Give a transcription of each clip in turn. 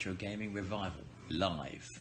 Retro Gaming Revival live.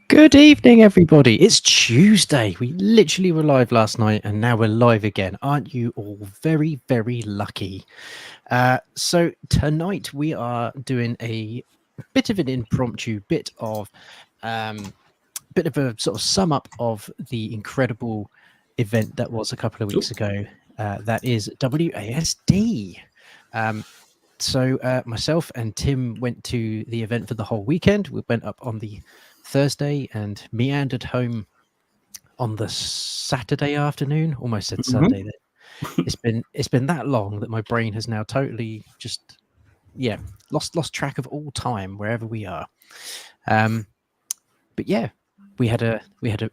Good evening, everybody. It's Tuesday. We literally were live last night and now we're live again. Aren't you all very, very lucky? So tonight we are doing a bit of an impromptu bit of a sort of sum up of the incredible event that was a couple of weeks ago. That is WASD. So myself and Tim went to the event for the whole weekend. We went up on the Thursday and meandered home on the Saturday afternoon. Almost said Sunday. It's been that long that my brain has now totally just lost track of all time wherever we are. But yeah, we had an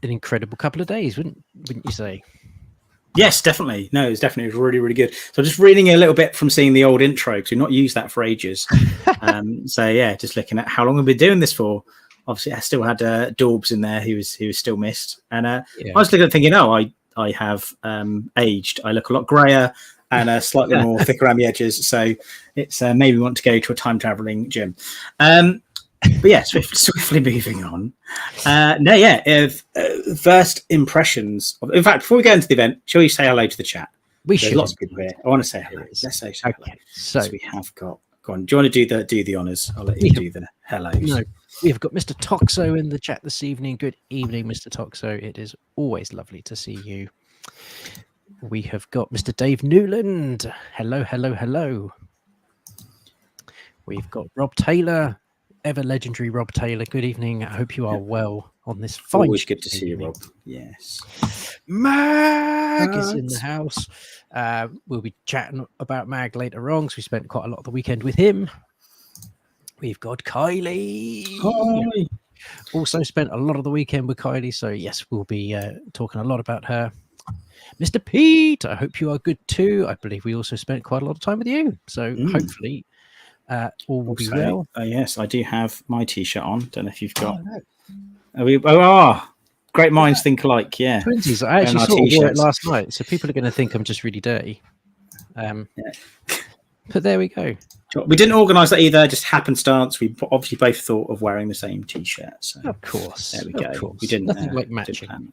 incredible couple of days, wouldn't you say? Yes, definitely. No, it was really, really good. So I'm just reading a little bit from seeing the old intro because we've not used that for ages. So yeah, just looking at how long we've been doing this for. Obviously, I still had Daubs in there who was still missed, and I was looking at thinking, I have aged. I look a lot grayer and slightly more thick around the edges. So it's maybe want to go to a time traveling gym. But yeah, swiftly moving on. First impressions. In fact, before we go into the event, shall we say hello to the chat? There's lots of people here. I want to say hello. Let's say hello. Okay, so we have got. Go on. Do you want to do the honours? I'll let you do the hellos. No, we've got Mr. Toxo in the chat this evening. Good evening, Mr. Toxo. It is always lovely to see you. We have got Mr. Dave Newland. Hello, hello, hello. We've got Rob Taylor, ever legendary Rob Taylor. Good evening. I hope you are well on this fine. Always good to see you, Rob. Yes. Mag is in the house. We'll be chatting about Mag later on because we spent quite a lot of the weekend with him. We've got Kylie. Hi. Also spent a lot of the weekend with Kylie. So yes, we'll be talking a lot about her. Mr. Pete, I hope you are good too. I believe we also spent quite a lot of time with you. So hopefully all will be well. Yes, I do have my t-shirt on. Don't know if you've got. No. Great minds think alike. Yeah. Twinsies. I actually saw it last night. So people are going to think I'm just really dirty. But there we go. We didn't organise that either. Just happenstance. We obviously both thought of wearing the same t-shirt. So of course. There we go. Course. We didn't. Nothing like matching.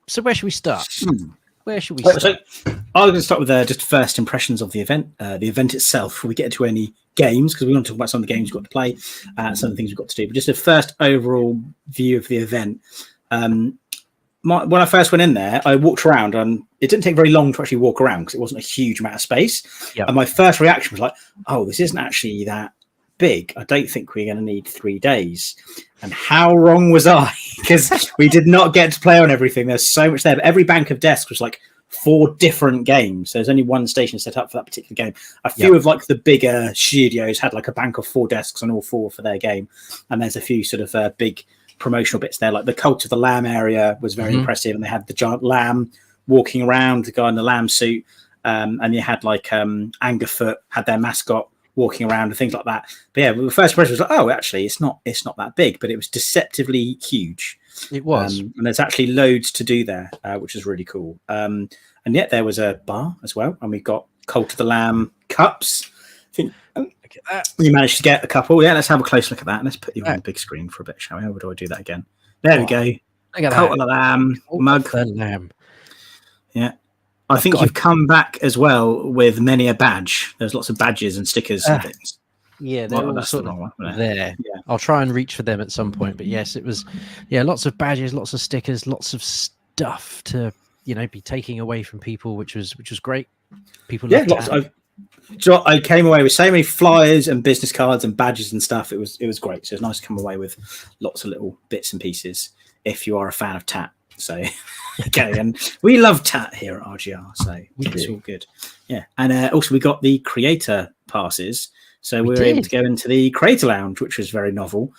So where should we start? Where should we start? So I'm going to start with just first impressions of the event. The event itself. Before we get into any games, because we want to talk about some of the games we've got to play, some of the things we've got to do. But just a first overall view of the event. When I first went in there, I walked around, and it didn't take very long to actually walk around because it wasn't a huge amount of space. Yep. And my first reaction was like, "Oh, this isn't actually that big. I don't think we're going to need 3 days." And how wrong was I? Because we did not get to play on everything. There's so much there. But every bank of desks was like 4 different games. So there's only one station set up for that particular game. A few of like the bigger studios had like a bank of 4 desks on all 4 for their game. And there's a few sort of big promotional bits there. Like the Cult of the Lamb area was very impressive. And they had the giant lamb walking around, the guy in the lamb suit. And you had like Angerfoot had their mascot walking around and things like that. But yeah, the first impression was like, oh, actually, it's not that big, but it was deceptively huge. It was. And there's actually loads to do there, which is really cool. And yet there was a bar as well. And we've got Cult of the Lamb cups. I think we managed to get a couple. Yeah, let's have a close look at that. Let's put you on the big screen for a bit, shall we? How do I do that again? There we go. Cult of the Lamb mug. The Lamb. Yeah. I think you've come back as well with many a badge. There's lots of badges and stickers and things. Yeah, they're all that's sort the of wrong one. there. Yeah. I'll try and reach for them at some point. But yes, it was, lots of badges, lots of stickers, lots of stuff to, be taking away from people, which was great. People loved lots. I came away with so many flyers and business cards and badges and stuff. It was great. So it's nice to come away with lots of little bits and pieces if you are a fan of Tat. So okay, and we love Tat here at RGR, so it's all good. Yeah, and also we got the creator passes, so we were able to go into the creator lounge, which was very novel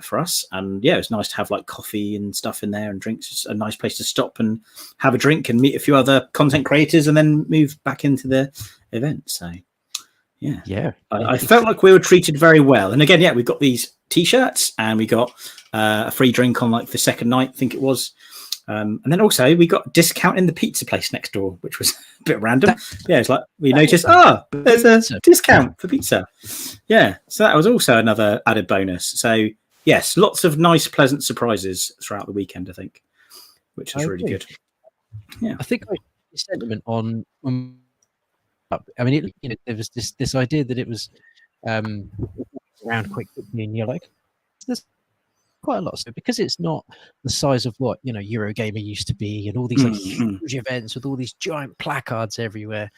for us. And yeah, it's nice to have like coffee and stuff in there and drinks. It's a nice place to stop and have a drink and meet a few other content creators, and then move back into the event. So yeah, I felt like we were treated very well. And again, we got these t-shirts and we got a free drink on like the second night, I think it was. And then also we got a discount in the pizza place next door, which was a bit random. It's like we noticed, there's a discount for pizza. Yeah, so that was also another added bonus. So yes, lots of nice, pleasant surprises throughout the weekend, I think, which is really good. Yeah, I think sentiment on. I mean, there was this idea that it was around quickly, and you're like, there's quite a lot. So because it's not the size of what Eurogamer used to be, and all these like huge events with all these giant placards everywhere,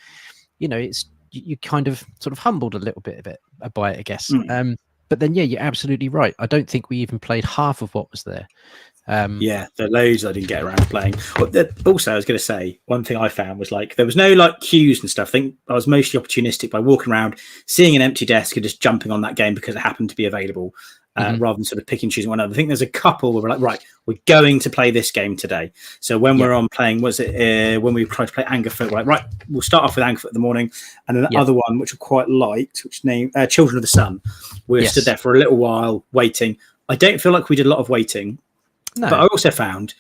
it's you kind of sort of humbled a little bit by it, I guess. But then you're absolutely right. I don't think we even played half of what was there. There are loads I didn't get around playing. Also, I was going to say, one thing I found was like there was no like queues and stuff. I think I was mostly opportunistic by walking around, seeing an empty desk and just jumping on that game because it happened to be available, rather than sort of picking and choosing one. I think there's a couple where we're like, right, we're going to play this game today. So when we're on playing, when we tried to play Angerfoot, we're like, right, we'll start off with Angerfoot in the morning, and then the other one, which we quite liked, which named Children of the Sun. We stood there for a little while waiting. I don't feel like we did a lot of waiting. No. But I also found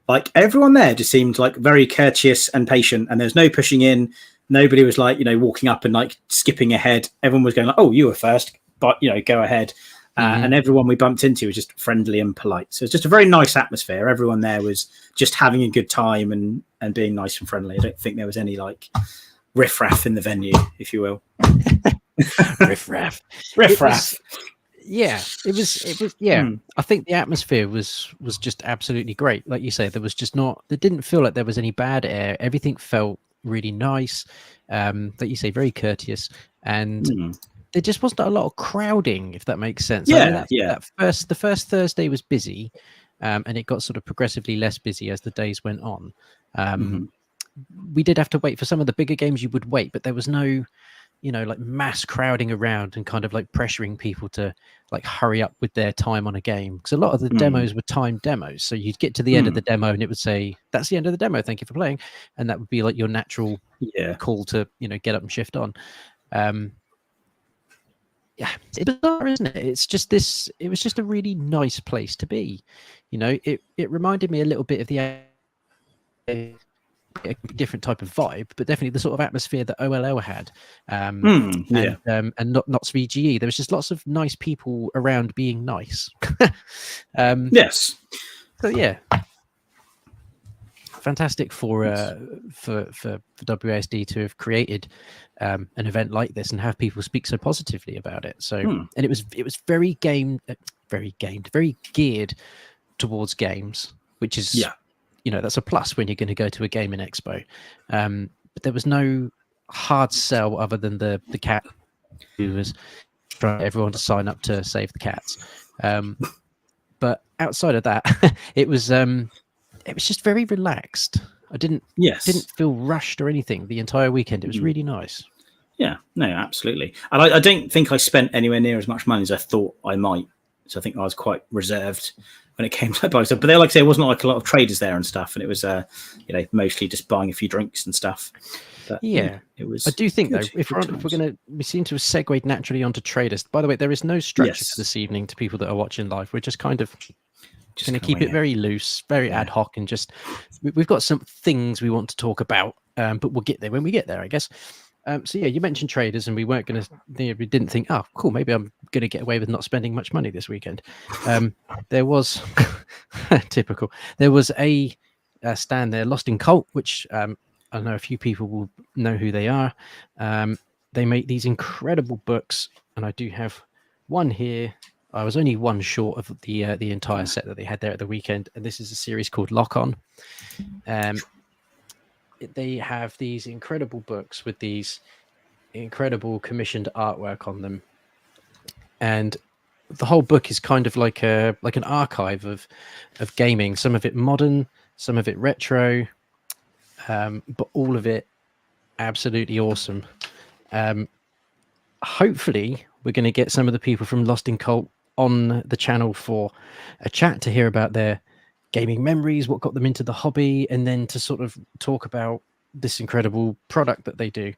like everyone there just seemed like very courteous and patient, and there's no pushing in. Nobody was like, walking up and like skipping ahead. Everyone was going like, oh, you were first, but go ahead. And everyone we bumped into was just friendly and polite. So it's just a very nice atmosphere. Everyone there was just having a good time and being nice and friendly. I don't think there was any like riffraff in the venue, if you will. Riffraff. Yeah, it was. Yeah, I think the atmosphere was just absolutely great. Like you say, there didn't feel like there was any bad air. Everything felt really nice. Like you say, very courteous, and there just wasn't a lot of crowding, if that makes sense. The first Thursday was busy, and it got sort of progressively less busy as the days went on. We did have to wait for some of the bigger games. You would wait, but there was no like mass crowding around and kind of like pressuring people to like hurry up with their time on a game, because a lot of the demos were timed demos. So you'd get to the end of the demo and it would say, that's the end of the demo, thank you for playing, and that would be like your natural call to get up and shift on. It's bizarre, isn't it? It was just a really nice place to be. It reminded me a little bit of a different type of vibe, but definitely the sort of atmosphere that OLL had, and not VGE. There was just lots of nice people around being nice. Yes. So fantastic for WASD to have created an event like this and have people speak so positively about it. So and it was very geared towards games, which is that's a plus when you're going to go to a game in Expo. But there was no hard sell other than the cat who was trying everyone to sign up to save the cats. But outside of that, it was just very relaxed. I didn't feel rushed or anything the entire weekend. It was really nice. Yeah, no, absolutely. And I don't think I spent anywhere near as much money as I thought I might. So I think I was quite reserved when it came to buy stuff. But there, like I say, it wasn't like a lot of traders there and stuff, and it was mostly just buying a few drinks and stuff. But, it was. I do think though, if we're going to, we seem to have segued naturally onto traders. By the way, there is no structure to this evening to people that are watching live. We're just kind of going to keep it very loose, very ad hoc, and just we've got some things we want to talk about, but we'll get there when we get there, I guess. So you mentioned traders, and we weren't going to. We didn't think, oh, cool, maybe I'm going to get away with not spending much money this weekend. There was typical. There was a stand there, Lost in Cult, which I know a few people will know who they are. They make these incredible books, and I do have one here. I was only one short of the entire set that they had there at the weekend, and this is a series called Lock On. They have these incredible books with these incredible commissioned artwork on them, and the whole book is kind of like an archive of gaming. Some of it modern, some of it retro, but all of it absolutely awesome. Hopefully we're going to get some of the people from Lost in Cult on the channel for a chat to hear about their gaming memories, what got them into the hobby, and then to sort of talk about this incredible product that they do.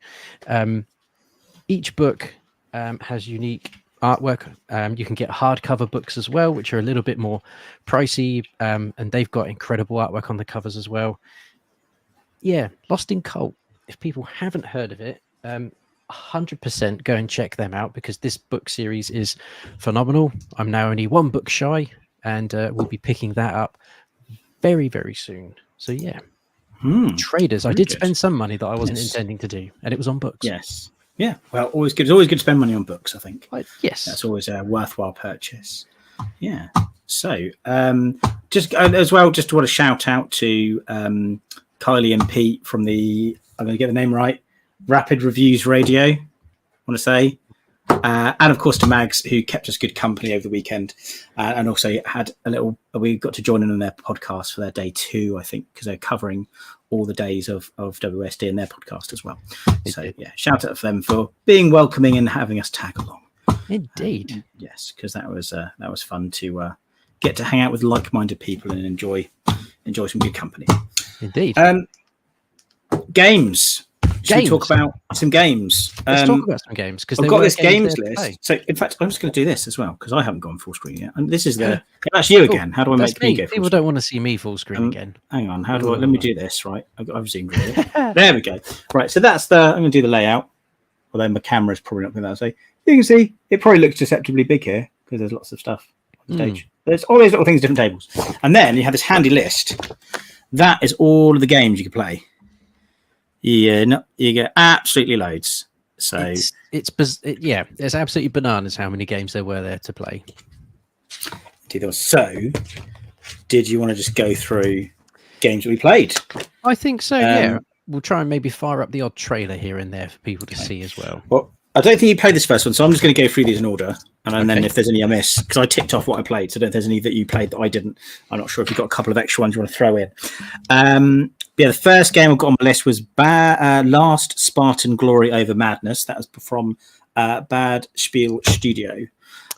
Each book has unique artwork. You can get hardcover books as well, which are a little bit more pricey, and they've got incredible artwork on the covers as well. Yeah, Lost in Cult. If people haven't heard of it, 100% go and check them out, because this book series is phenomenal. I'm now only one book shy, and we'll be picking that up very, very soon. So yeah, traders. I did spend some money that I wasn't intending to do, and it was on books. Yes. Yeah. Well, always good. It's always good to spend money on books, I think. Yes. That's always a worthwhile purchase. Yeah. So just as well, just want to shout out to Kylie and Pete from the, I'm going to get the name right, Rapid Reviews Radio, I want to say. And of course to Mags, who kept us good company over the weekend, and also had we got to join in on their podcast for their day 2, I think, because they're covering all the days of WSD in their podcast as well. So yeah, shout out for them for being welcoming and having us tag along. Indeed. Yes, because that was fun to get to hang out with like-minded people and enjoy some good company. Indeed. Games. Should we talk about some games? Let's talk about some games, because I've got this games list. So, in fact, I'm just going to do this as well, because I haven't gone full screen yet. And this is that's you again. How do I make me go full People screen? don't want to see me full screen again. Hang on. How do I? Let me do this. Right. I've zoomed in. There we go. Right. So that's I'm going to do the layout. Although my camera's probably not going to. So you can see it probably looks deceptively big here, because there's lots of stuff on the stage. There's all these little things, different tables, and then you have this handy list. That is all of the games you can play. Yeah, you get absolutely loads. So it's absolutely bananas how many games there were there to play. So, did you want to just go through games that we played? I think so. Yeah, we'll try and maybe fire up the odd trailer here and there for people to see as well. Well, I don't think you played this first one, so I'm just going to go through these in order, and then if there's any I miss, because I ticked off what I played, so I don't know if there's any that you played that I didn't. I'm not sure if you've got a couple of extra ones you want to throw in. Yeah, the first game I've got on my list was Last Spartan Glory Over Madness. That was from Bad Spiel Studio.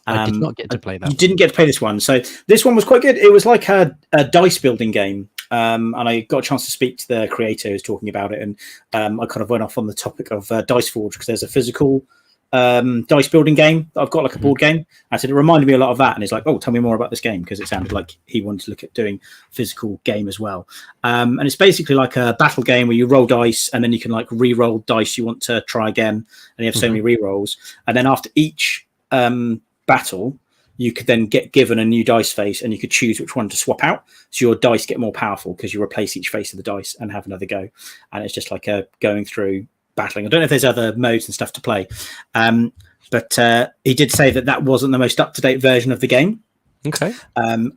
I did not get to play that. You didn't get to play this one. So this one was quite good. It was like a dice building game. And I got a chance to speak to the creator who's talking about it. And I kind of went off on the topic of Dice Forge, because there's a physical dice building game that I've got, like a board game. I said it reminded me a lot of that, and he's like, "Oh, tell me more about this game," because it sounded like he wanted to look at doing physical game as well. And it's basically like a battle game where you roll dice, and then you can like re-roll dice you want to try again, and you have so many re-rolls. And then after each battle, you could then get given a new dice face, and you could choose which one to swap out, so your dice get more powerful because you replace each face of the dice and have another go. And it's just like going through battling. I don't know if there's other modes and stuff to play, but he did say that wasn't the most up-to-date version of the game. Okay.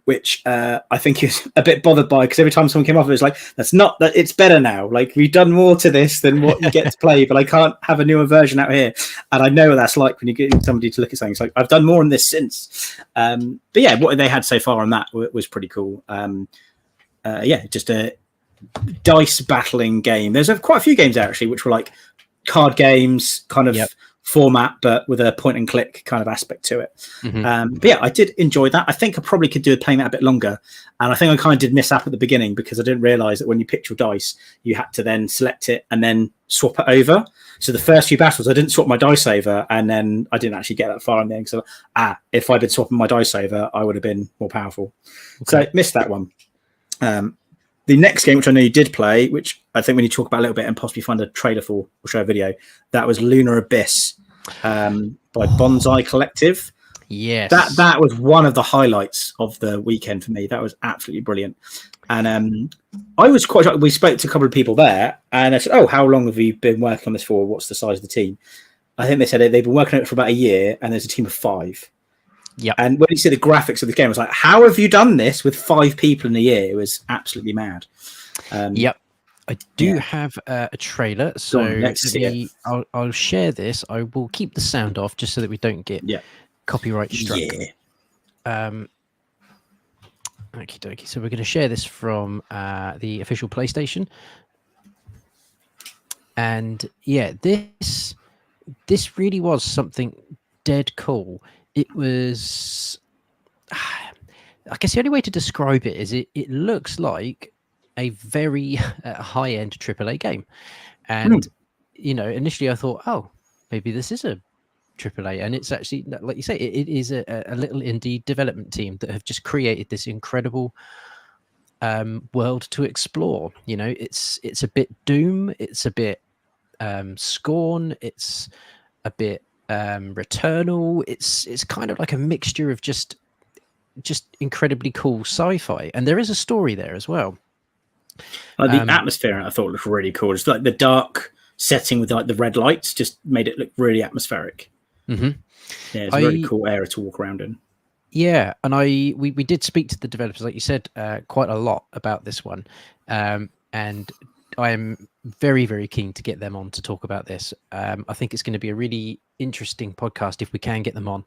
Which I think he was a bit bothered by, because every time someone came off, it was like, that's not that, it's better now. Like, we've done more to this than what you get to play, but I can't have a newer version out here. And I know what that's like when you get somebody to look at something. It's like, I've done more on this since. But yeah, what they had so far on that was pretty cool. Just a dice battling game. There's quite a few games there actually, which were like card games kind of format, but with a point and click kind of aspect to it. But yeah, I did enjoy that. I think I probably could do with playing that a bit longer. And I think I kind of did miss out at the beginning, because I didn't realize that when you picked your dice, you had to then select it and then swap it over. So the first few battles, I didn't swap my dice over, and then I didn't actually get that far in the end. So if I'd been swapping my dice over, I would have been more powerful. So I missed that one. The next game, which I know you did play, which I think we need to talk about a little bit and possibly find a trailer for or show a video, that was Lunar Abyss by Bonsai Collective. Yes. That was one of the highlights of the weekend for me. That was absolutely brilliant. And I was quite shocked. We spoke to a couple of people there, and I said, "Oh, how long have you been working on this for? What's the size of the team?" I think they said they've been working on it for about a year, and there's a team of 5. Yep. And when you see the graphics of the game, I was like, "How have you done this with 5 people in a year?" It was absolutely mad. Yep. I do have a trailer, so let's see it. I'll share this. I will keep the sound off just so that we don't get copyright struck. Okie dokie. So we're going to share this from the official PlayStation, and yeah, this really was something dead cool. It was, I guess the only way to describe it is it looks like a very high-end AAA game. And, you know, initially I thought, oh, maybe this is a AAA. And it's actually, like you say, it is a little indie development team that have just created this incredible world to explore. You know, it's a bit Doom, it's a bit Scorn, it's a bit Returnal. It's kind of like a mixture of just incredibly cool sci-fi, and there is a story there as well. The atmosphere I thought looked really cool. It's like the dark setting with like the red lights just made it look really atmospheric. Yeah, it's a really cool area to walk around in. Yeah, and we did speak to the developers, like you said, quite a lot about this one, and I am very, very keen to get them on to talk about this. I think it's going to be a really interesting podcast if we can get them on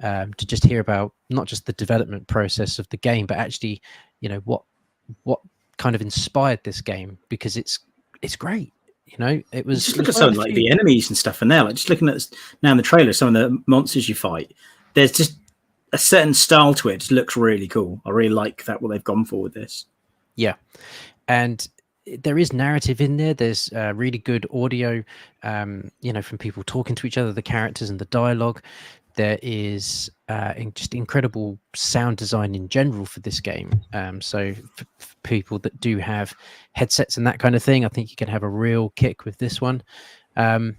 to just hear about not just the development process of the game, but actually, you know, what kind of inspired this game, because it's great. You know, it was just look at some of like the enemies and stuff in there. Like just looking at this now in the trailer, some of the monsters you fight. There's just a certain style to it. It just looks really cool. I really like that what they've gone for with this. Yeah, and there is narrative in there. There's really good audio, you know, from people talking to each other, the characters and the dialogue. There is just incredible sound design in general for this game. So for people that do have headsets and that kind of thing, I think you can have a real kick with this one. Yeah,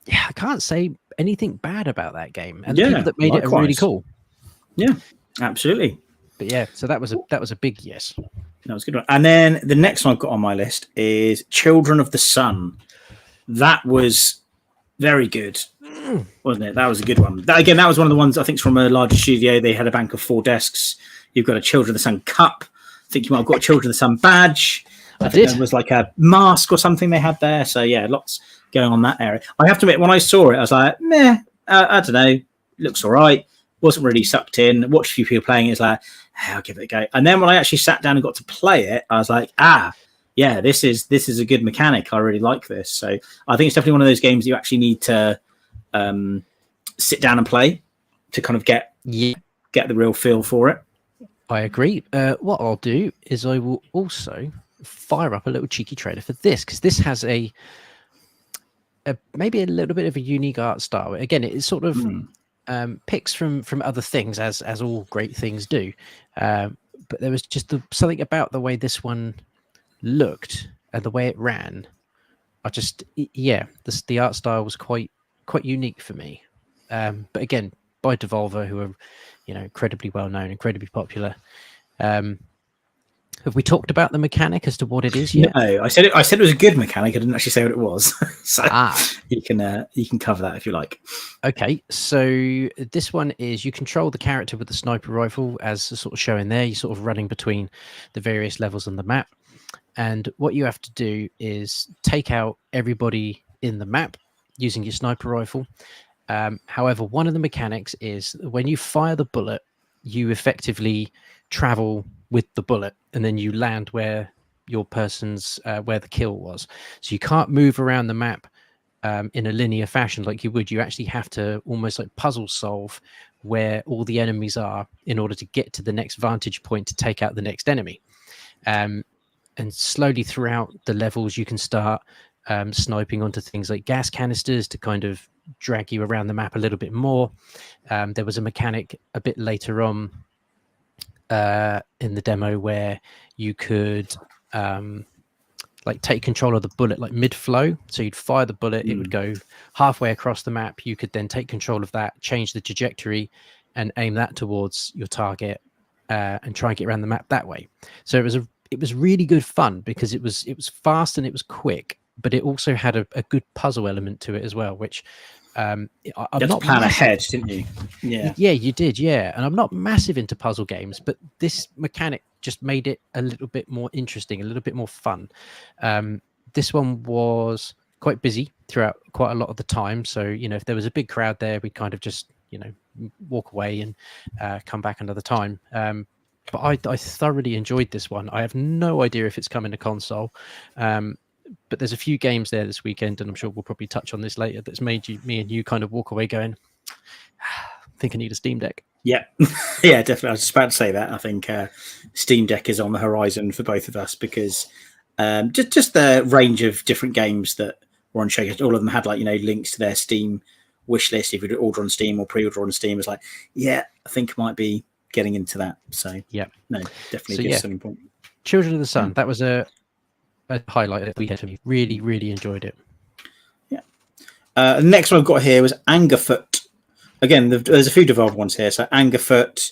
I can't say anything bad about that game, and the people that made it are really cool. Yeah, absolutely. But yeah, so that was a big yes. That was a good one. And then the next one I've got on my list is Children of the Sun. That was very good, wasn't it? That was a good one. That was one of the ones I think from a larger studio. They had a bank of 4 desks. You've got a Children of the Sun cup. I think you might have got a Children of the Sun badge. I think there was like a mask or something they had there. So yeah, lots going on that area. I have to admit, when I saw it, I was like, meh, I don't know. Looks all right. Wasn't really sucked in. Watched a few people playing it. It's like, hey, I'll give it a go. And then when I actually sat down and got to play it, I was like, yeah, this is a good mechanic. I really like this. So I think it's definitely one of those games you actually need to sit down and play to kind of get the real feel for it. I agree. What I'll do is I will also fire up a little cheeky trailer for this, because this has a maybe a little bit of a unique art style. Again, it's sort of picks from other things, as all great things do. But there was just something about the way this one looked and the way it ran. The art style was quite unique for me. But again, by Devolver, who are, you know, incredibly well known, incredibly popular. Have we talked about the mechanic as to what it is yet? No, I said it was a good mechanic. I didn't actually say what it was. So you can cover that if you like. Okay, so this one is you control the character with the sniper rifle, as sort of showing there. You're sort of running between the various levels on the map, and what you have to do is take out everybody in the map using your sniper rifle. However, one of the mechanics is when you fire the bullet, you effectively travel with the bullet, and then you land where your person's where the kill was. So you can't move around the map in a linear fashion like you would. You actually have to almost like puzzle solve where all the enemies are in order to get to the next vantage point to take out the next enemy. And slowly throughout the levels, you can start sniping onto things like gas canisters to kind of drag you around the map a little bit more. There was a mechanic a bit later on in the demo where you could like take control of the bullet like mid-flow. So you'd fire the bullet, it would go halfway across the map. You could then take control of that, change the trajectory, and aim that towards your target and try and get around the map that way. So it was really good fun because it was fast and it was quick, but it also had a good puzzle element to it as well, which I'm You had to not plan massive. ahead, didn't you? Yeah. Yeah, you did. Yeah. And I'm not massive into puzzle games, but this mechanic just made it a little bit more interesting, a little bit more fun. This one was quite busy throughout quite a lot of the time. So, if there was a big crowd there, we'd kind of just, walk away and come back another time. But I thoroughly enjoyed this one. I have no idea if it's coming to console. But there's a few games there this weekend, and I'm sure we'll probably touch on this later, that's made me and you kind of walk away going, I think I need a Steam Deck. Yeah, yeah, definitely. I was just about to say that. I think Steam Deck is on the horizon for both of us because just the range of different games that were on show. All of them had links to their Steam wish list. If you order on Steam or pre-order on Steam, it's like, yeah, I think I might be getting into that. So yeah, no, definitely a good selling point. Children of the Sun. That was a highlight of the weekend for me. Really, really enjoyed it. Yeah. The next one I've got here was Angerfoot. Again, there's a few devolved ones here. So Angerfoot,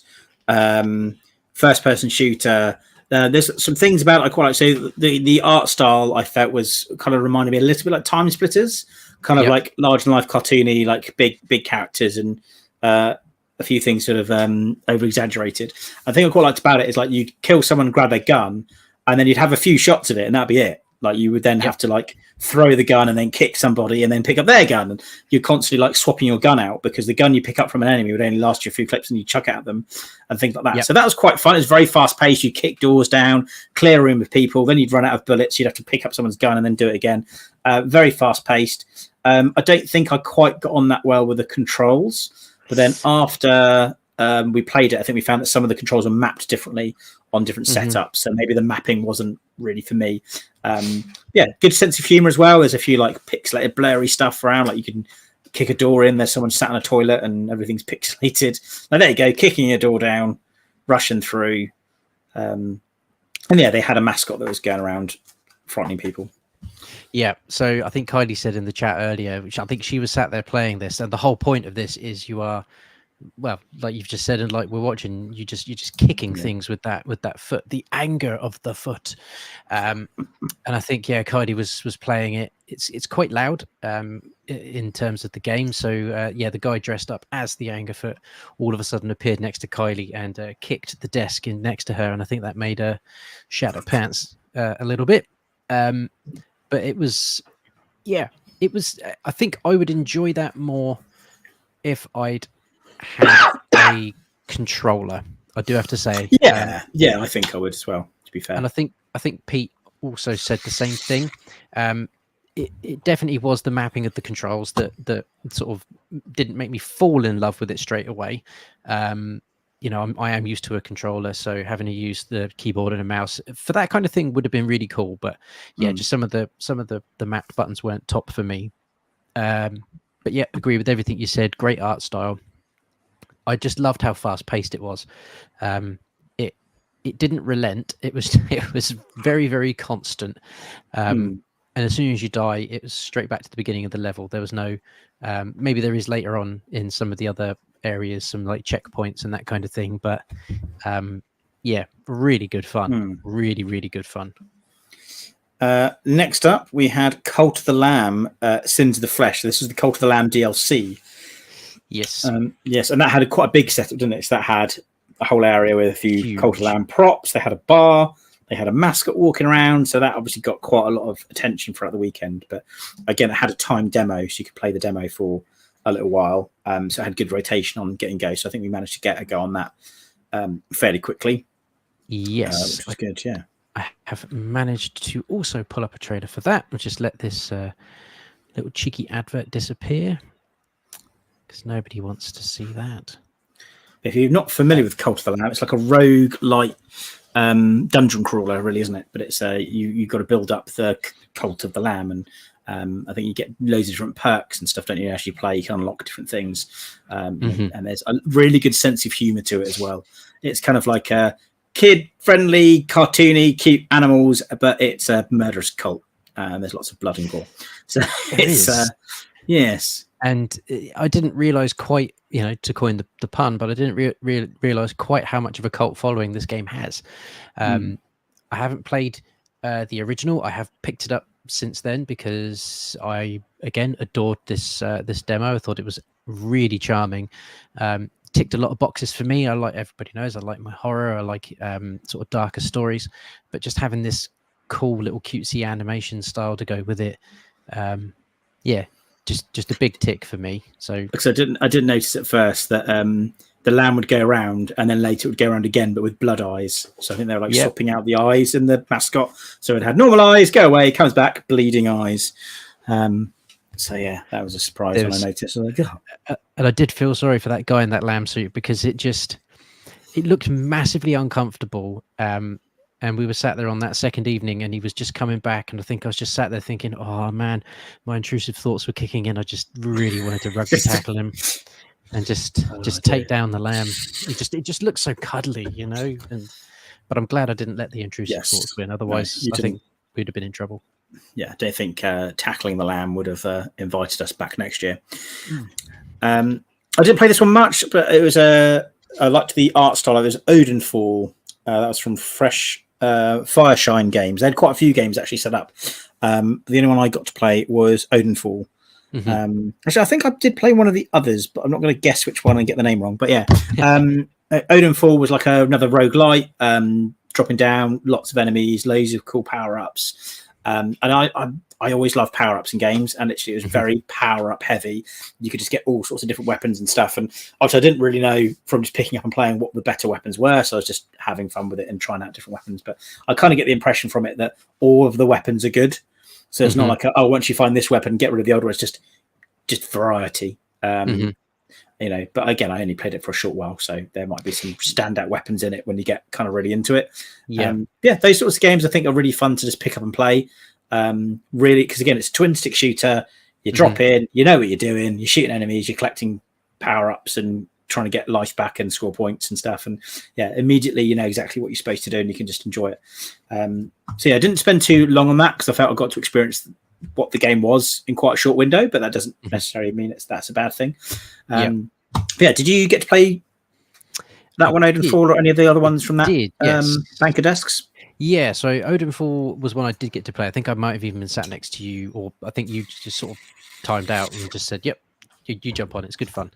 first-person shooter. There's some things about it I quite like. So the art style I felt was kind of reminded me a little bit like Time Splitters, kind of like large-than-life cartoony, like big characters and a few things sort of over-exaggerated. I think I quite liked about it is like you'd kill someone, grab their gun, and then you'd have a few shots of it, and that'd be it. Like you would then have to throw the gun and then kick somebody and then pick up their gun. And you're constantly swapping your gun out because the gun you pick up from an enemy would only last you a few clips and you chuck at them and things like that. Yep. So that was quite fun. It was very fast paced. You kick doors down, clear a room with people. Then you'd run out of bullets. You'd have to pick up someone's gun and then do it again. Very fast paced. I don't think I quite got on that well with the controls. But then after we played it, I think we found that some of the controls were mapped differently on different setups. So maybe the mapping wasn't really for me. Good sense of humor as well. There's a few pixelated, blurry stuff around. Like you can kick a door in, there's someone sat in a toilet and everything's pixelated. Now there you go, kicking a door down, rushing through. And they had a mascot that was going around frightening people. Yeah, so I think Kylie said in the chat earlier, which I think she was sat there playing this, and the whole point of this is you are, well, like you've just said, and like we're watching, you're just kicking things with that foot, the anger of the foot. And I think Kylie was playing it. It's quite loud in terms of the game. So the guy dressed up as the anger foot all of a sudden appeared next to Kylie and kicked the desk in next to her, and I think that made her shat her pants a little bit. But it was. I think I would enjoy that more if I'd had a controller. I do have to say. I think I would as well, to be fair. And I think Pete also said the same thing. It definitely was the mapping of the controls that sort of didn't make me fall in love with it straight away. I am used to a controller, so having to use the keyboard and a mouse for that kind of thing would have been really cool. But just some of the mapped buttons weren't top for me. But agree with everything you said. Great art style. I just loved how fast paced it was. It didn't relent. It was very, very constant. And as soon as you die, it was straight back to the beginning of the level. There was no, maybe there is later on in some of the other areas, some checkpoints and that kind of thing. But really good fun. Really, really good fun. Next up, we had Cult of the Lamb, Sins of the Flesh. This is the Cult of the Lamb DLC. Yes. Yes, and that had quite a big setup, didn't it? So that had a whole area with a few Cult of the Lamb props. They had a bar. They had a mascot walking around. So that obviously got quite a lot of attention throughout the weekend. But again, it had a timed demo, so you could play the demo for a little while. So it had good rotation on getting go. So I think we managed to get a go on that fairly quickly. Yes. Which was good, yeah. I have managed to also pull up a trailer for that. We'll just let this little cheeky advert disappear because nobody wants to see that. If you're not familiar with Cult of the Lamb, it's like a rogue-like dungeon crawler, really, isn't it? But it's you've got to build up the Cult of the Lamb, and I think you get loads of different perks and stuff, don't you? As you play, you can unlock different things, and there's a really good sense of humour to it as well. It's kind of like a kid-friendly, cartoony, cute animals, but it's a murderous cult. There's lots of blood and gore. So it's yes. And I didn't realize quite, to coin the pun, but I didn't realize quite how much of a cult following this game has. I haven't played the original. I have picked it up since then because I again adored this demo. I thought it was really charming. Ticked a lot of boxes for me. I like, everybody knows, I like my horror. I like sort of darker stories, but just having this cool little cutesy animation style to go with it, yeah, just a big tick for me. So because I didn't notice at first that the lamb would go around and then later it would go around again, but with blood eyes. So I think they were like swapping out the eyes in the mascot. So it had normal eyes, go away, comes back, bleeding eyes. So yeah, that was a surprise when I noticed. I was like, oh. And I did feel sorry for that guy in that lamb suit because it looked massively uncomfortable. And we were sat there on that second evening and he was just coming back. And I think I was just sat there thinking, oh man, my intrusive thoughts were kicking in. I just really wanted to rugby tackle him and just take down the lamb. It just looks so cuddly, but I'm glad I didn't let the intrusive thoughts win. Otherwise, I think we'd have been in trouble. Yeah, I don't think tackling the lamb would have invited us back next year. I didn't play this one much, but it was I liked the art style. It was Odenfall. That was from Fresh Fireshine Games. They had quite a few games actually set up. The only one I got to play was Odenfall. Actually, I think I did play one of the others, but I'm not going to guess which one and get the name wrong. But yeah, Odenfall was like another roguelite, dropping down, lots of enemies, loads of cool power-ups. And I always love power-ups in games, and literally it was very power-up heavy. You could just get all sorts of different weapons and stuff. And also, I didn't really know from just picking up and playing what the better weapons were, so I was just having fun with it and trying out different weapons. But I kind of get the impression from it that all of the weapons are good. So it's not like, once you find this weapon, get rid of the other one. It's just variety. But again, I only played it for a short while, so there might be some standout weapons in it when you get kind of really into it. Those sorts of games I think are really fun to just pick up and play. Really, because again, it's a twin stick shooter. You drop in, you know what you're doing. You're shooting enemies, you're collecting power ups and trying to get life back and score points and stuff. And immediately you know exactly what you're supposed to do, and you can just enjoy it. I didn't spend too long on that because I felt I got to experience what the game was in quite a short window, but that doesn't necessarily mean that's a bad thing. Did you get to play that one, Odenfall, or any of the other ones from that bank of desks? Yeah, so Odenfall was one I did get to play. I think I might have even been sat next to you, or I think you just sort of timed out and just said, yep, you jump on, it's good fun.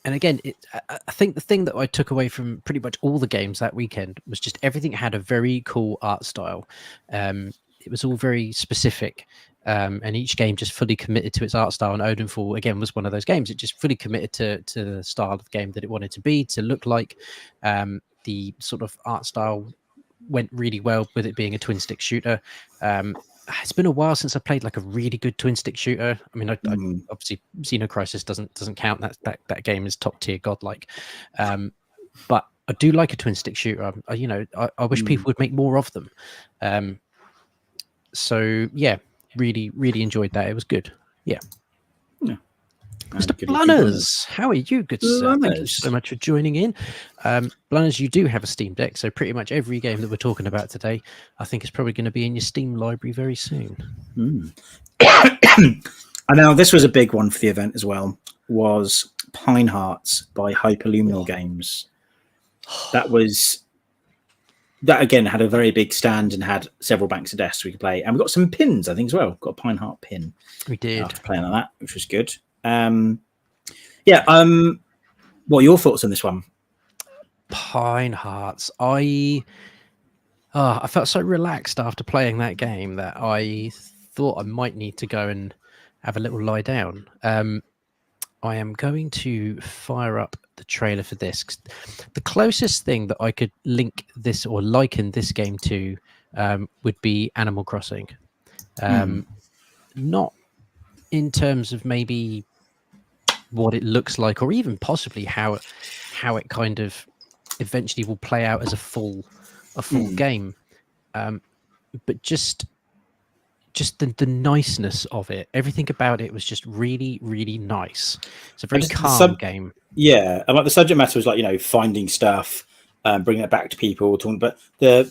And again, I think the thing that I took away from pretty much all the games that weekend was just everything had a very cool art style. It was all very specific, and each game just fully committed to its art style. And Odenfall, again, was one of those games. It just fully committed to the style of game that it wanted to be, to look like. The sort of art style went really well with it being a twin stick shooter. It's been a while since I played like a really good twin stick shooter. I mean, I obviously Xenocrisis doesn't count. That game is top tier godlike. But I do like a twin stick shooter. I wish people would make more of them. So yeah, really enjoyed that. It was good. Yeah. Mr. Blunners, how are you, good sir? Thank you so much for joining in. Blunners, you do have a Steam Deck, so pretty much every game that we're talking about today, I think is probably going to be in your Steam library very soon. And now this was a big one for the event as well, was Pine Hearts by Hyperluminal Games. That again had a very big stand and had several banks of desks we could play. And we got some pins, I think, as well. Got a Pine Heart pin. We did. After playing on that, which was good. What are your thoughts on this one? Pine Hearts. I felt so relaxed after playing that game that I thought I might need to go and have a little lie down. I am going to fire up the trailer for this. The closest thing that I could link this or liken this game to would be Animal Crossing. Not in terms of maybe what it looks like, or even possibly how it kind of eventually will play out as a full game, but just the niceness of it. Everything about it was just really nice. It's a very calm game. Yeah, and like the subject matter was like finding stuff, bringing it back to people. But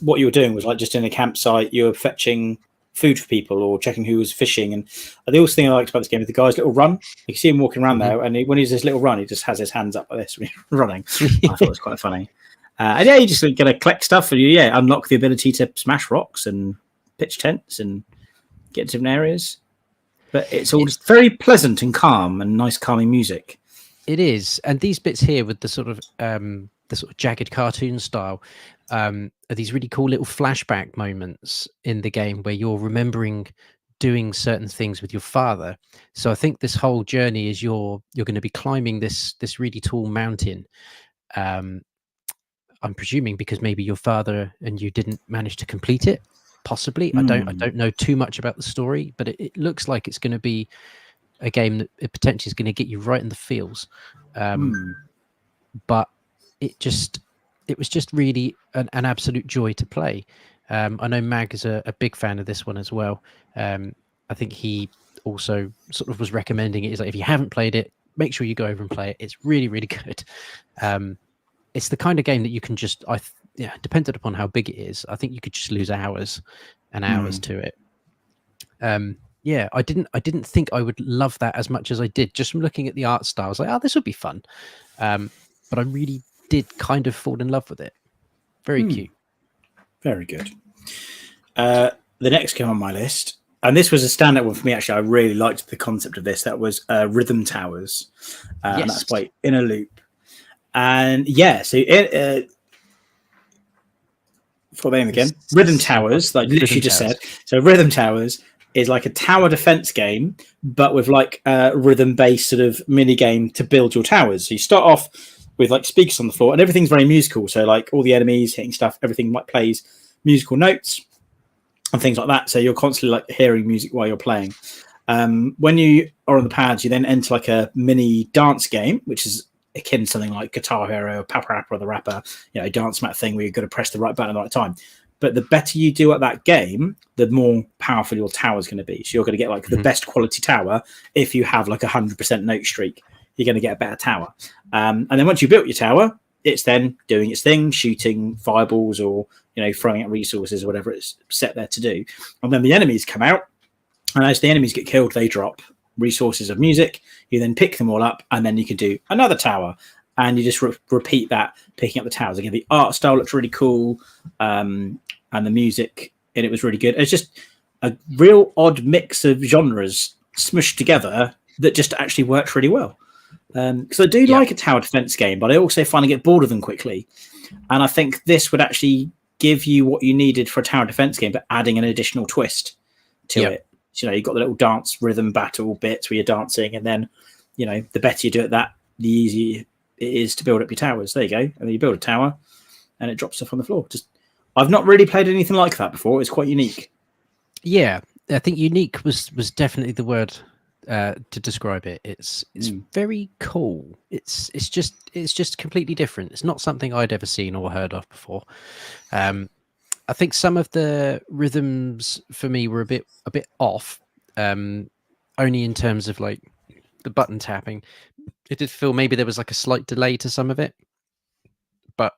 what you were doing was like just in a campsite, you were fetching food for people or checking who was fishing. And the also thing I liked about this game is the guy's little run. You can see him walking around there, and when he's this little run, he just has his hands up like this when he's running. I thought it was quite funny. And yeah, you just got to collect stuff and unlock the ability to smash rocks and pitch tents and get to different areas. But it's all just very pleasant and calm and nice, calming music. It is, and these bits here with the sort of jagged cartoon style are these really cool little flashback moments in the game where you're remembering doing certain things with your father. So I think this whole journey is you're going to be climbing this really tall mountain. I'm presuming because maybe your father and you didn't manage to complete it. Possibly, I don't know too much about the story, but it looks like it's going to be a game that it potentially is going to get you right in the feels. But it was just really an absolute joy to play. I know Mag is a big fan of this one as well. I think he also sort of was recommending it. He's like, if you haven't played it, make sure you go over and play it. It's really, really good. It's the kind of game that you can just, dependent upon how big it is, I think you could just lose hours and hours to it. I didn't think I would love that as much as I did. Just from looking at the art style, I was like, oh, this would be fun. But I really did kind of fall in love with it. Very cute. Very good. The next game on my list, and this was a standout one for me, actually. I really liked the concept of this. That was Rhythm Towers. And that's by Inner Loop. And for the name again, Rhythm Towers, like literally just said. So Rhythm Towers is like a tower defense game, but with like a rhythm-based sort of mini game to build your towers. So you start off with like speakers on the floor, and everything's very musical. So like all the enemies hitting stuff, everything like plays musical notes and things like that. So you're constantly like hearing music while you're playing. When you are on the pads, you then enter like a mini dance game, which is akin to something like Guitar Hero or Papa Rapper or the Rapper, dance mat thing where you've got to press the right button at the right time. But the better you do at that game, the more powerful your tower is going to be. So you're going to get like the best quality tower. If you have like 100% note streak, you're going to get a better tower. And then once you built your tower, it's then doing its thing, shooting fireballs or, throwing out resources or whatever it's set there to do. And then the enemies come out. And as the enemies get killed, they drop resources of music. You then pick them all up, and then you can do another tower. And you just repeat that, picking up the towers. Again, the art style looks really cool, and the music in it was really good. It's just a real odd mix of genres smushed together that just actually works really well. Because I do like a tower defense game, but I also find I get bored of them quickly. And I think this would actually give you what you needed for a tower defense game, but adding an additional twist to it. So, you've got the little dance rhythm battle bits where you're dancing, and then, the better you do at that, the easier it is to build up your towers. There you go. And then you build a tower and it drops stuff on the floor. I've not really played anything like that before. It's quite unique. Yeah, I think unique was definitely the word to describe it. It's very cool. It's just completely different. It's not something I'd ever seen or heard of before. I think some of the rhythms for me were a bit off, only in terms of like the button tapping. It did feel maybe there was like a slight delay to some of it, but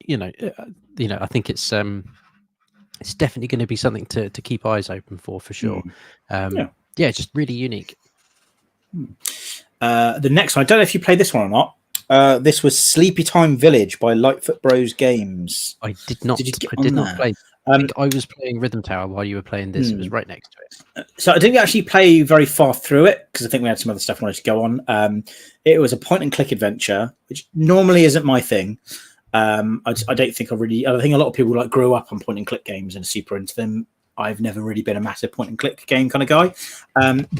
I think it's definitely going to be something to keep eyes open for sure. Just really unique. The next one, I don't know if you played this one or not. This was Sleepy Time Village by Lightfoot Bros Games. I did not. I did not play. I think I was playing Rhythm Tower while you were playing this. It was right next to it. So I didn't actually play very far through it because I think we had some other stuff I wanted to go on. It was a point and click adventure, which normally isn't my thing. I don't think I think a lot of people like grew up on point and click games and are super into them. I've never really been a massive point and click game kind of guy.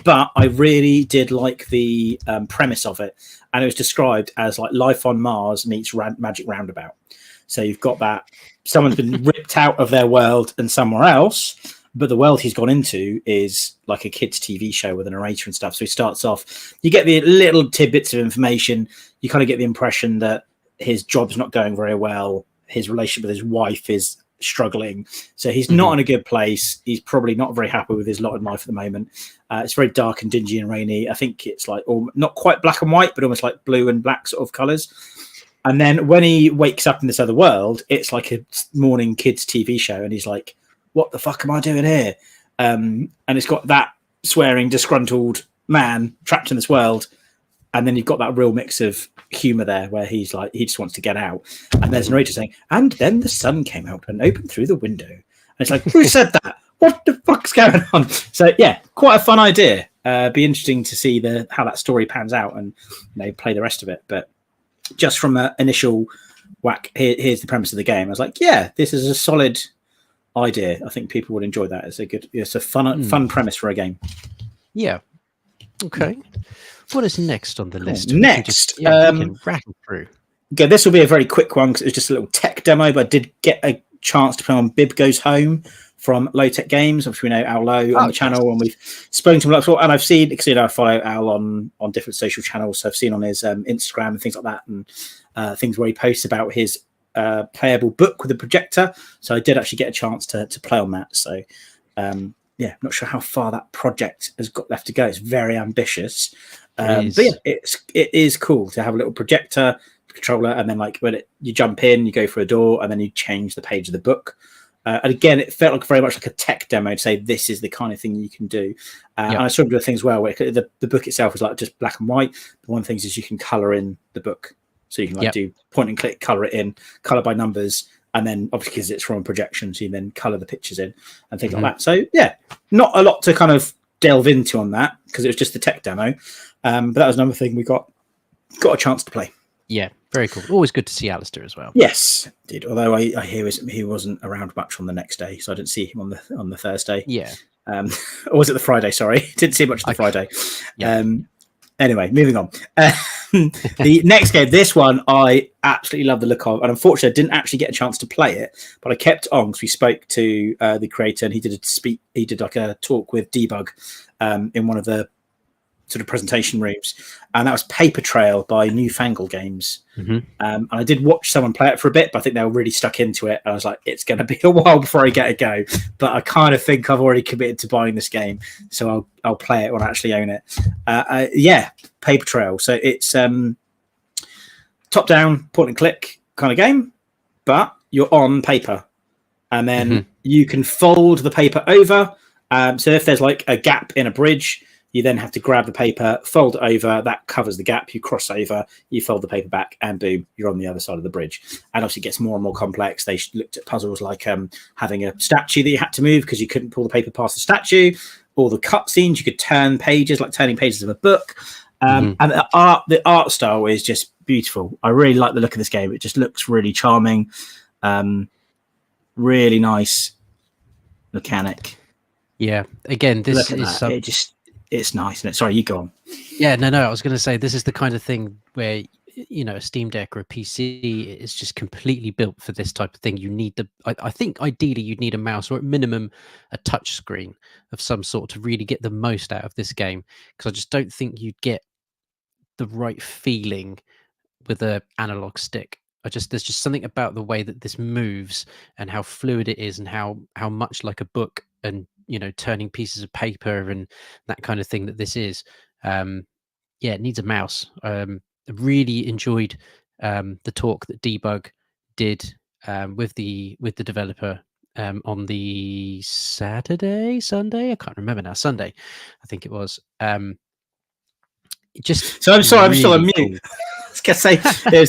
But I really did like the premise of it. And it was described as like Life on Mars meets Magic Roundabout. So you've got that someone's been ripped out of their world and somewhere else, but the world he's gone into is like a kid's TV show with a narrator and stuff. So he starts off, you get the little tidbits of information. You kind of get the impression that his job's not going very well. His relationship with his wife is struggling. So he's not in a good place. He's probably not very happy with his lot in life at the moment. It's very dark and dingy and rainy. I think it's like not quite black and white, but almost like blue and black sort of colors. And then when he wakes up in this other world, it's like a morning kids TV show. And he's like, what the fuck am I doing here? and it's got that swearing, disgruntled man trapped in this world, and then you've got that real mix of humor there where he's like, he just wants to get out, and there's a narrator saying, and then the sun came out and opened through the window, and it's like, who said that? What the fuck's going on? So yeah, quite a fun idea. Be interesting to see how that story pans out and play the rest of it. But just from an initial whack, here's the premise of the game, I was like, yeah, this is a solid idea. I think people would enjoy that. It's a fun premise for a game. Yeah. Okay. What is next on the list? Next, we can rattle through. Okay, this will be a very quick one because it was just a little tech demo, but I did get a chance to play on Bib Goes Home from Low Tech Games, which we know Al Low on the channel, and we've spoken to him before. And I've seen, because I follow Al on different social channels, so I've seen on his Instagram and things like that, and things where he posts about his playable book with a projector. So I did actually get a chance to play on that. So yeah, not sure how far that project has got left to go. It's very ambitious, but yeah, it is cool to have a little projector controller, and then like when you jump in, you go for a door, and then you change the page of the book. And again, it felt like very much like a tech demo to say this is the kind of thing you can do. And I saw him do things well where the book itself is like just black and white. But one of the things is you can color in the book, so you can do point and click, color it in, color by numbers, and then obviously because it's from a projection, so you then color the pictures in and things like that. So yeah, not a lot to kind of delve into on that because it was just the tech demo. But that was another thing we got a chance to play. Yeah. Very cool. Always good to see Alistair as well. Yes, did. Although I hear he wasn't around much on the next day, so I didn't see him on the Thursday. Yeah. Or was it the Friday? Sorry, didn't see much of the Friday. Yeah. Anyway, moving on. The next game, this one I absolutely love the look of, and unfortunately I didn't actually get a chance to play it, but I kept on because we spoke to the creator, and he did like a talk with Debug in one of the sort of presentation rooms, and that was Paper Trail by Newfangled Games. And I did watch someone play it for a bit, but I think they were really stuck into it. I was like, it's going to be a while before I get a go, but I kind of think I've already committed to buying this game, so I'll play it when I actually own it. Yeah, Paper Trail. So it's top down point and click kind of game, but you're on paper, and then you can fold the paper over. So if there's like a gap in a bridge, you then have to grab the paper, fold it over, that covers the gap, you cross over, you fold the paper back, and boom, you're on the other side of the bridge. And obviously it gets more and more complex. They looked at puzzles like having a statue that you had to move because you couldn't pull the paper past the statue, or the cutscenes, you could turn pages, like turning pages of a book. And the art style is just beautiful. I really like the look of this game. It just looks really charming. Really nice mechanic. Yeah, again, this is... It's nice, isn't it? Sorry, you go on. Yeah, no. I was going to say this is the kind of thing where a Steam Deck or a PC is just completely built for this type of thing. You need I think ideally you'd need a mouse or at minimum a touch screen of some sort to really get the most out of this game. Because I just don't think you'd get the right feeling with a analog stick. There's just something about the way that this moves and how fluid it is, and how much like a book and turning pieces of paper and that kind of thing that this is. It needs a mouse. I really enjoyed the talk that Debug did with the developer on the Sunday, I can't remember now. Sunday, I think it was. So I'm sorry, I'm still on mute. Cool. I was gonna say it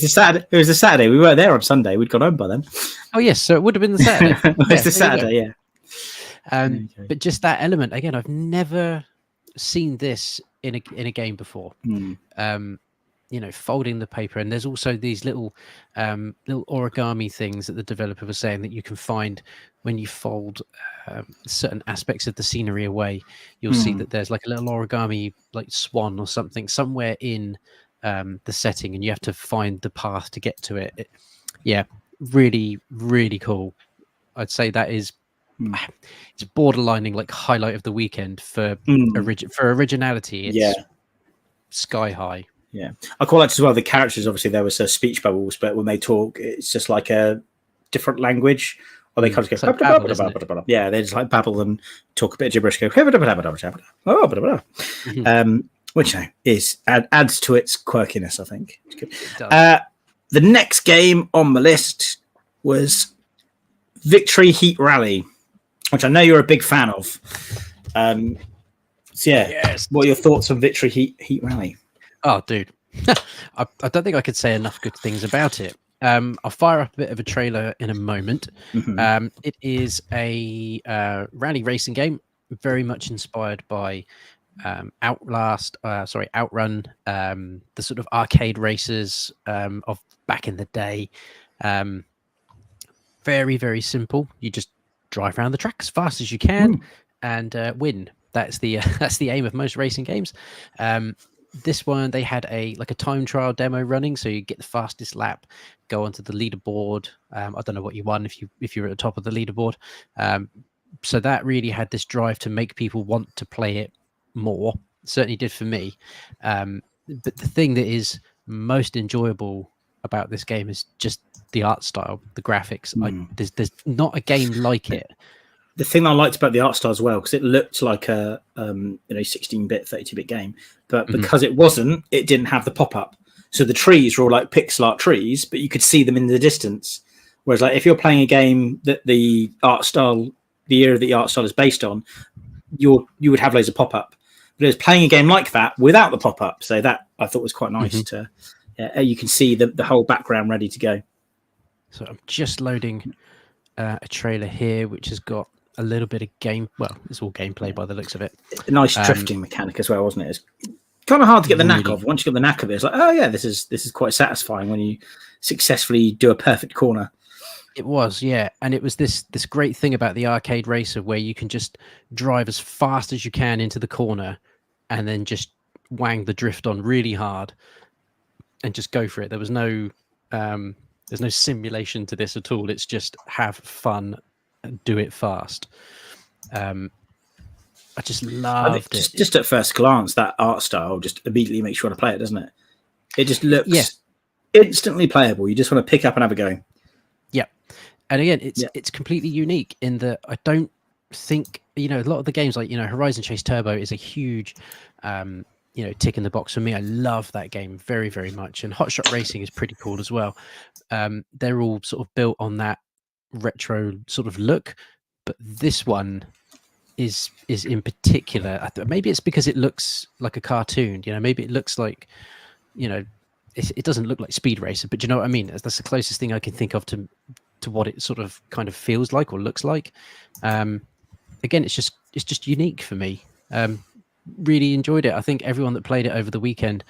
was the Saturday. We weren't there on Sunday. We'd gone home by then. Oh yes, so it would have been the Saturday. It's the Saturday, yeah. But just that element again, I've never seen this in a game before. Folding the paper, and there's also these little origami things that the developer was saying that you can find when you fold certain aspects of the scenery away. You'll see that there's like a little origami, like swan or something, somewhere in the setting, and you have to find the path to get to it. Really, really cool. I'd say that is. It's borderlining like highlight of the weekend for originality. It's sky high. Yeah, I quite like as well the characters. Obviously, there was speech bubbles, but when they talk, it's just like a different language. Or they kind of go, yeah, they just like babble and talk a bit of gibberish. Go, which adds to its quirkiness. I think. It's good. The next game on my list was Victory Heat Rally. which I know you're a big fan of. So yeah, Yes. what are your thoughts on Victory Heat Rally? Oh, dude, I don't think I could say enough good things about it. I'll fire up a bit of a trailer in a moment. Mhm. It is a rally racing game, very much inspired by Outrun, the sort of arcade races of back in the day. Very, very simple. You just drive around the track as fast as you can and win. That's the that's the aim of most racing games. This one they had a time trial demo running, so you get the fastest lap, go onto the leaderboard. I don't know what you won if you're at the top of the leaderboard. So that really had this drive to make people want to play it more. Certainly did for me. But the thing that is most enjoyable about this game is just the art style, the graphics. There's not a game like it. The thing I liked about the art style as well, because it looked like a 16-bit, 32-bit game, but because it wasn't, it didn't have the pop-up. So the trees were all like pixel art trees, but you could see them in the distance. Whereas, like, if you're playing a game that the era the art style is based on, you would have loads of pop-up. But it was playing a game like that without the pop-up, so that I thought was quite nice. You can see the whole background ready to go. So I'm just loading a trailer here, which has got a little bit of game. Well, it's all gameplay by the looks of it. A nice drifting mechanic as well, wasn't it? It's kind of hard to get the knack of. Once you get the knack of it, it's like, oh yeah, this is quite satisfying when you successfully do a perfect corner. It was, yeah, and it was this great thing about the arcade racer where you can just drive as fast as you can into the corner, and then just wang the drift on really hard, and just go for it. There was no there's no simulation to this at all. It's just have fun and do it fast. I just loved it. Just at first glance, that art style just immediately makes you want to play it, doesn't it? It just looks instantly playable. You just want to pick up and have a go. Yeah. And again, it's completely unique in that I don't think, a lot of the games like, Horizon Chase Turbo is a huge, tick in the box for me. I love that game very, very much. And Hot Shot Racing is pretty cool as well. They're all sort of built on that retro sort of look, but this one is in particular, maybe it's because it looks like a cartoon, maybe it looks like, it doesn't look like Speed Racer, but you know what I mean? That's the closest thing I can think of to what it sort of kind of feels like or looks like. Again, it's just unique for me. Really enjoyed it. I think everyone that played it over the weekend,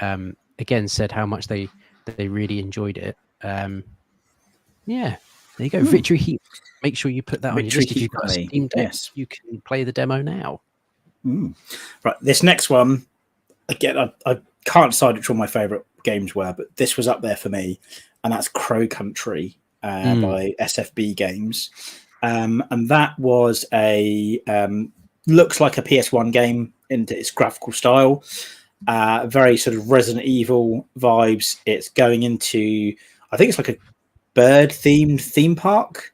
again, said how much they really enjoyed it. Yeah, there you go. Victory Heat. Make sure you put that on your list. If you've got a Steam Deck, you can play the demo now. Right, this next one, again, I can't decide which one my favourite games were, but this was up there for me, and that's Crow Country by SFB Games. And that was looks like a PS1 game in its graphical style. Very sort of Resident Evil vibes. It's going into, I think it's like a bird-themed theme park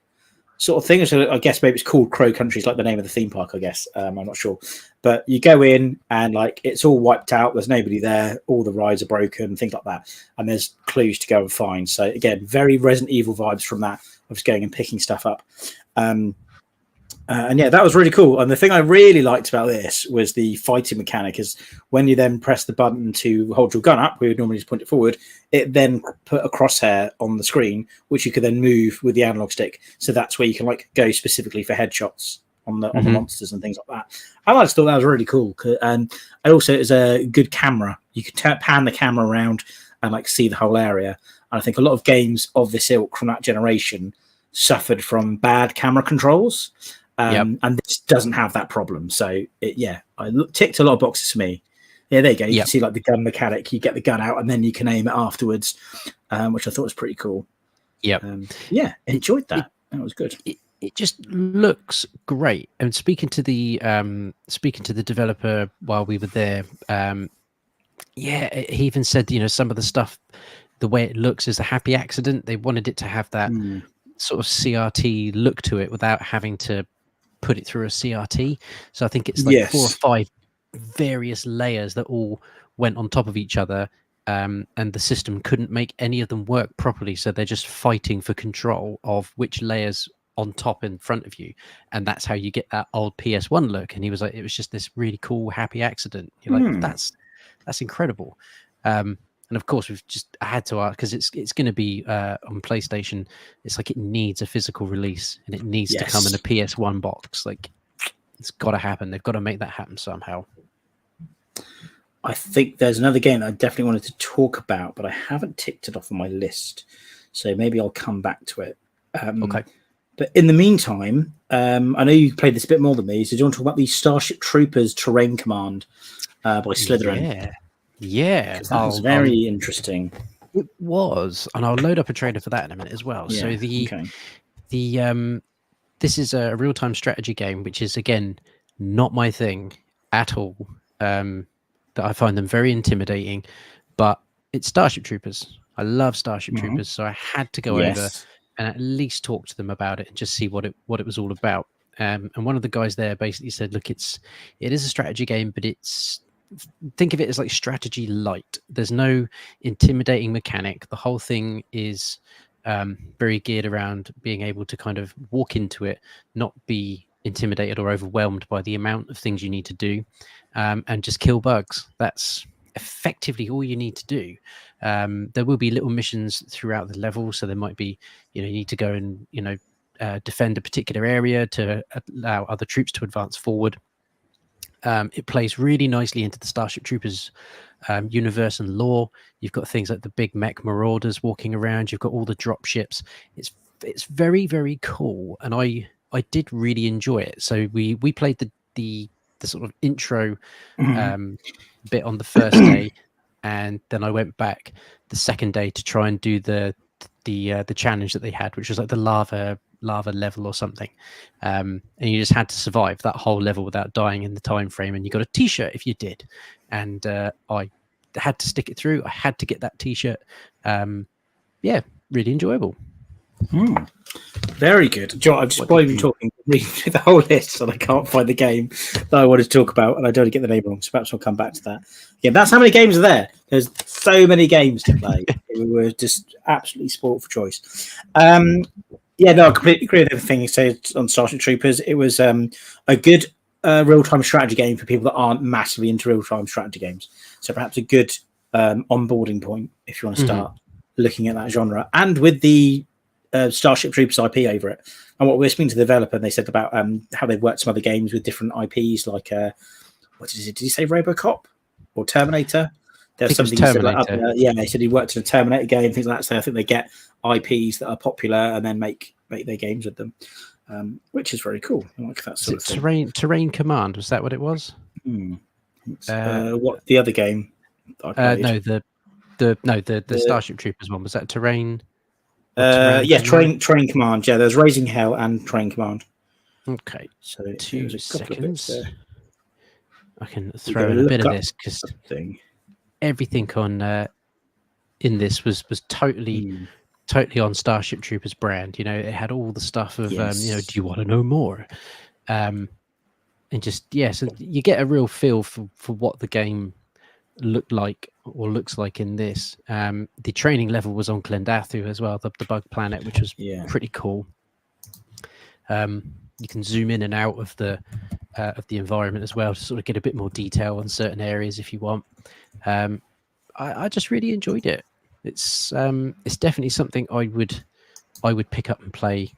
sort of thing. So I guess maybe it's called Crow Country, is like the name of the theme park, I guess. I'm not sure. But you go in and like it's all wiped out. There's nobody there. All the rides are broken, things like that. And there's clues to go and find. So again, very Resident Evil vibes from that. I was going and picking stuff up. And yeah, that was really cool. And the thing I really liked about this was the fighting mechanic is when you then press the button to hold your gun up, we would normally just point it forward, it then put a crosshair on the screen, which you could then move with the analog stick. So that's where you can like go specifically for headshots on the monsters and things like that. I just thought that was really cool. And also, it was a good camera. You could pan the camera around and like see the whole area. And I think a lot of games of this ilk from that generation suffered from bad camera controls. And this doesn't have that problem. So it ticked a lot of boxes for me. Yeah, there you go. You can see like the gun mechanic. You get the gun out and then you can aim it afterwards, which I thought was pretty cool. Enjoyed that. That was good. It just looks great. And speaking to the developer while we were there, he even said, some of the stuff, the way it looks is a happy accident. They wanted it to have that sort of CRT look to it without having to put it through a CRT. So I think it's like 4 or 5 various layers that all went on top of each other, and the system couldn't make any of them work properly. So they're just fighting for control of which layers on top in front of you, and that's how you get that old PS1 look. And he was like, it was just this really cool, happy accident. You're like, that's incredible. And of course, I had to ask, because it's going to be on PlayStation. It's like it needs a physical release, and it needs to come in a PS1 box. Like, it's got to happen. They've got to make that happen somehow. I think there's another game that I definitely wanted to talk about, but I haven't ticked it off on my list, so maybe I'll come back to it. Okay. But in the meantime, I know you played this a bit more than me, so do you want to talk about the Starship Troopers Terrain Command by Slytherin? Yeah. That was very interesting. It was, and I'll load up a trailer for that in a minute as well. Yeah, so this is a real-time strategy game, which is, again, not my thing at all. That I find them very intimidating, but it's Starship Troopers. I love Starship Troopers, so I had to go over and at least talk to them about it and just see what it was all about. And one of the guys there basically said, look, it is a strategy game, but think of it as like strategy light. There's no intimidating mechanic. The whole thing is very geared around being able to kind of walk into it, not be intimidated or overwhelmed by the amount of things you need to do, and just kill bugs. That's effectively all you need to do. There will be little missions throughout the level, so there might be, you need to go and defend a particular area to allow other troops to advance forward. It plays really nicely into the Starship Troopers universe and lore. You've got things like the big mech marauders walking around. You've got all the drop ships. It's very, very cool, and I did really enjoy it. So we played the sort of intro bit on the first day, and then I went back the second day to try and do the challenge that they had, which was like the lava level or something. And you just had to survive that whole level without dying in the time frame, and you got a T-shirt if you did. And I had to stick it through. I had to get that T-shirt. Really enjoyable. Very good. Joe, I'm just while you've been talking, reading through the whole list, and I can't find the game that I wanted to talk about, and I don't want to get the name wrong, so perhaps I'll come back to that. Yeah, that's how many games are there. There's so many games to play. We were just absolutely spoiled for choice. I completely agree with everything you said on Starship Troopers. It was a good real-time strategy game for people that aren't massively into real-time strategy games. So perhaps a good onboarding point if you want to start looking at that genre. And with the Starship Troopers IP over it. And what we were speaking to the developer, and they said about how they've worked some other games with different IPs, like what is it? Did he say RoboCop or Terminator? There's something he said like, he said he worked in a Terminator game, things like that. So I think they get IPs that are popular and then make their games with them, which is very cool. I like that sort of thing. Terrain Command, was that what it was? What the other game that I played? The Starship Troopers one, was that Terrain? Train Command. Yeah, there's Raising Hell and Train Command. Okay, so 2 seconds. I can throw in a bit of this because everything on in this was totally on Starship Troopers brand. It had all the stuff of do you want to know more? And just so you get a real feel for what the game looked like or looks like in this. The training level was on Klendathu as well, the bug planet, which was pretty cool. You can zoom in and out of the environment as well to sort of get a bit more detail on certain areas if you want. I just really enjoyed it. It's definitely something I would pick up and play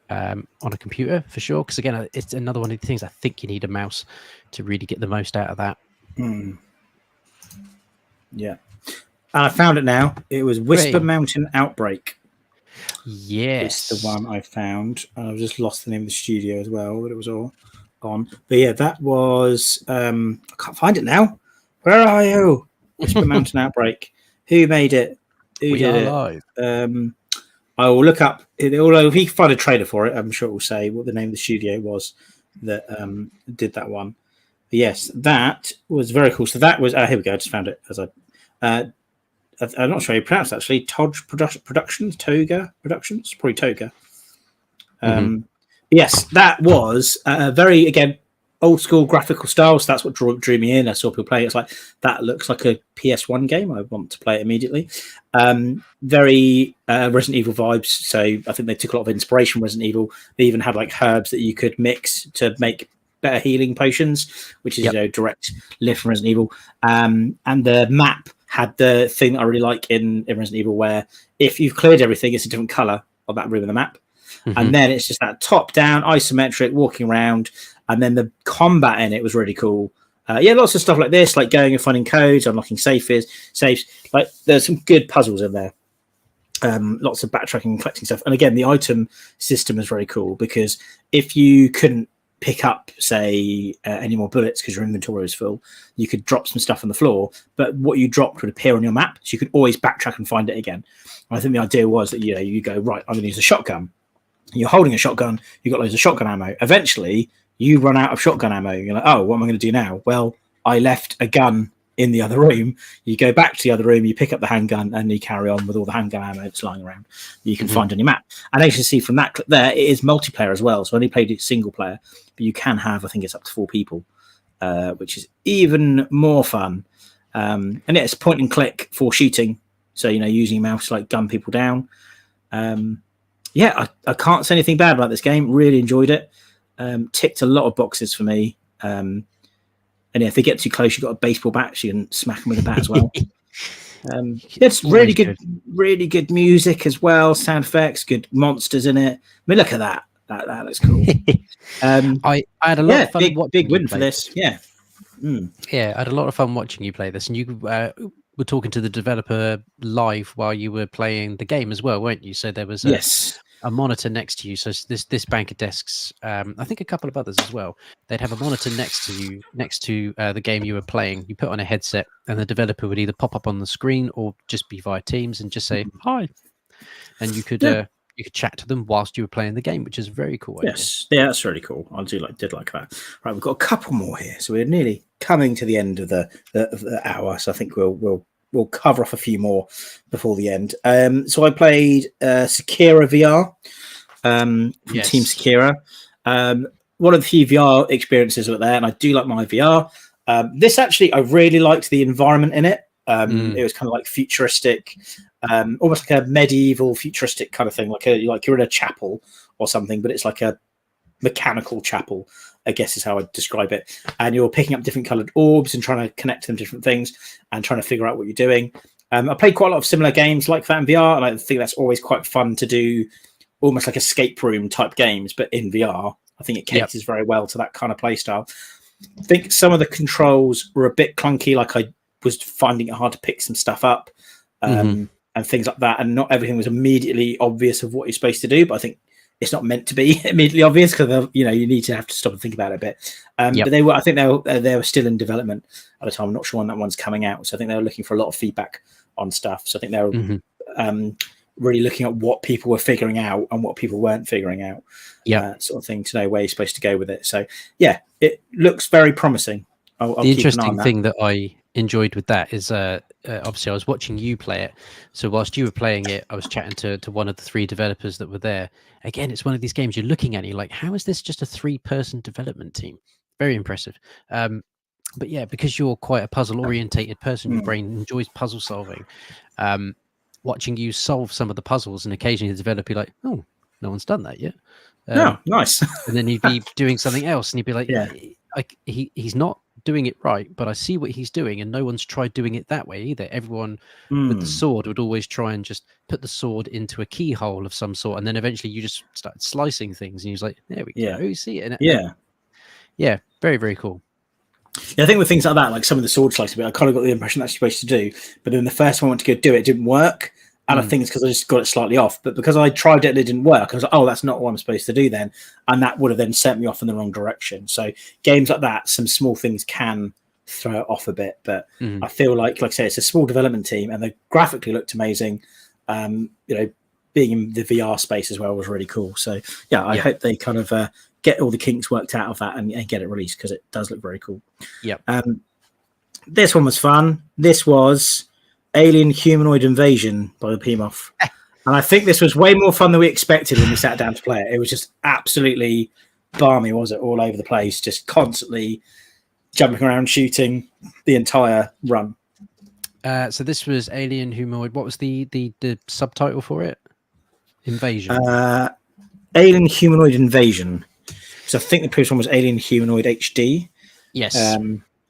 on a computer for sure, because again, it's another one of the things I think you need a mouse to really get the most out of that. Yeah, and I found it now. It was Whisper Mountain Outbreak. Yes, it's the one I found. I've just lost the name of the studio as well that it was all on. But yeah, that was I can't find it now. Where are you? Whisper Mountain Outbreak. Who made it? Who did it? Live. I will look up. Although if you find a trailer for it, I'm sure it will say what the name of the studio was that did that one. But yes, that was very cool. So that was here we go. I just found it as I'm not sure how you pronounce it, actually. Todge Productions, Toga Productions, probably Toga. Yes, that was very, again, old school graphical style. So that's what drew me in. I saw people play. It's like, that looks like a PS1 game. I want to play it immediately. Very Resident Evil vibes. So I think they took a lot of inspiration from Resident Evil. They even had like herbs that you could mix to make better healing potions, which is direct lift from Resident Evil. And the map had the thing that I really like in Resident Evil, where if you've cleared everything, it's a different color of that room in the map. And then it's just that top down isometric walking around, and then the combat in it was really cool. Lots of stuff like this, like going and finding codes, unlocking safes. Like there's some good puzzles in there. Lots of backtracking and collecting stuff. And again, the item system is very cool, because if you couldn't pick up, say, any more bullets because your inventory was full, you could drop some stuff on the floor, but what you dropped would appear on your map, so you could always backtrack and find it again. And I think the idea was that you go, right, I'm going to use a shotgun. You're holding a shotgun, you've got loads of shotgun ammo. Eventually, you run out of shotgun ammo. You're like, oh, what am I going to do now? Well, I left a gun in the other room. You go back to the other room, you pick up the handgun, and you carry on with all the handgun ammo that's lying around. You can find on your map. And as you see from that clip there, it is multiplayer as well. So I only played it single player, but you can have, I think it's up to 4 people, which is even more fun. And it's point and click for shooting. So, using your mouse to like gun people down. I can't say anything bad about this game. Really enjoyed it. Ticked a lot of boxes for me. And if they get too close, you've got a baseball bat, so you can smack them with a bat as well. It's really good music as well. Sound effects, good monsters in it. I mean, look at that. That looks cool. I had a lot of fun. Big win for this. Yeah. Yeah, I had a lot of fun watching you play this, and you were talking to the developer live while you were playing the game as well, weren't you? So there was a monitor next to you. So this bank of desks, I think a couple of others as well, they'd have a monitor next to you, next to the game you were playing. You put on a headset, and the developer would either pop up on the screen or just be via Teams and just say hi, and you could chat to them whilst you were playing the game, which is very cool. Yes, yeah, that's really cool. I did like that. Right, we've got a couple more here, so we're nearly coming to the end of the hour. So I think we'll cover off a few more before the end. So I played Sekiro VR from Team Sekiro. One of the few VR experiences were there, and I do like my VR. This actually, I really liked the environment in it. It was kind of like futuristic, almost like a medieval futuristic kind of thing, like you're in a chapel or something, but it's like a mechanical chapel, I guess is how I describe it. And you're picking up different coloured orbs and trying to connect them to different things and trying to figure out what you're doing. I played quite a lot of similar games like that in VR, and I think that's always quite fun to do, almost like escape room type games, but in VR. I think it caters very well to that kind of play style. I think some of the controls were a bit clunky, like I was finding it hard to pick some stuff up and things like that, and not everything was immediately obvious of what you're supposed to do, but I think it's not meant to be immediately obvious, because you need to have to stop and think about it a bit. But I think they were still in development at the time. I'm not sure when that one's coming out, so I think they were looking for a lot of feedback on stuff. So I think they were really looking at what people were figuring out and what people weren't figuring out, sort of thing, to know where you're supposed to go with it. So yeah, it looks very promising. I'll the interesting thing that I enjoyed with that is obviously I was watching you play it, so whilst you were playing it, I was chatting to one of the 3 developers that were there. Again, it's one of these games you're looking at and you're like, how is this just a 3-person development team? Very impressive. But yeah, because you're quite a puzzle orientated person, your brain enjoys puzzle solving. Watching you solve some of the puzzles, and occasionally the developer be like, oh, no one's done that yet. Nice. And then you'd be doing something else and you'd be like, he's not doing it right, but I see what he's doing, and no one's tried doing it that way either. Everyone with the sword would always try and just put the sword into a keyhole of some sort, and then eventually you just started slicing things, and he was like, there we go, you see it. And very, very cool. Yeah, I think with things like that, like some of the sword slicing bit, I kind of got the impression that's supposed to do, but then the first time I went to go do it, it didn't work. And I think it's because I just got it slightly off. But because I tried it and it didn't work, I was like, oh, that's not what I'm supposed to do then. And that would have then sent me off in the wrong direction. So games like that, some small things can throw it off a bit. But I feel like I say, it's a small development team, and they graphically looked amazing. Being in the VR space as well was really cool. So yeah, I hope they kind of get all the kinks worked out of that and get it released, because it does look very cool. Yeah. This one was fun. This was Alien Humanoid Invasion by the Behemoth. And I think this was way more fun than we expected when we sat down to play it. It was just absolutely balmy, was it? All over the place, just constantly jumping around, shooting the entire run. So this was Alien Humanoid. What was the subtitle for it? Invasion. Alien Humanoid Invasion. So I think the previous one was Alien Humanoid HD. Yes.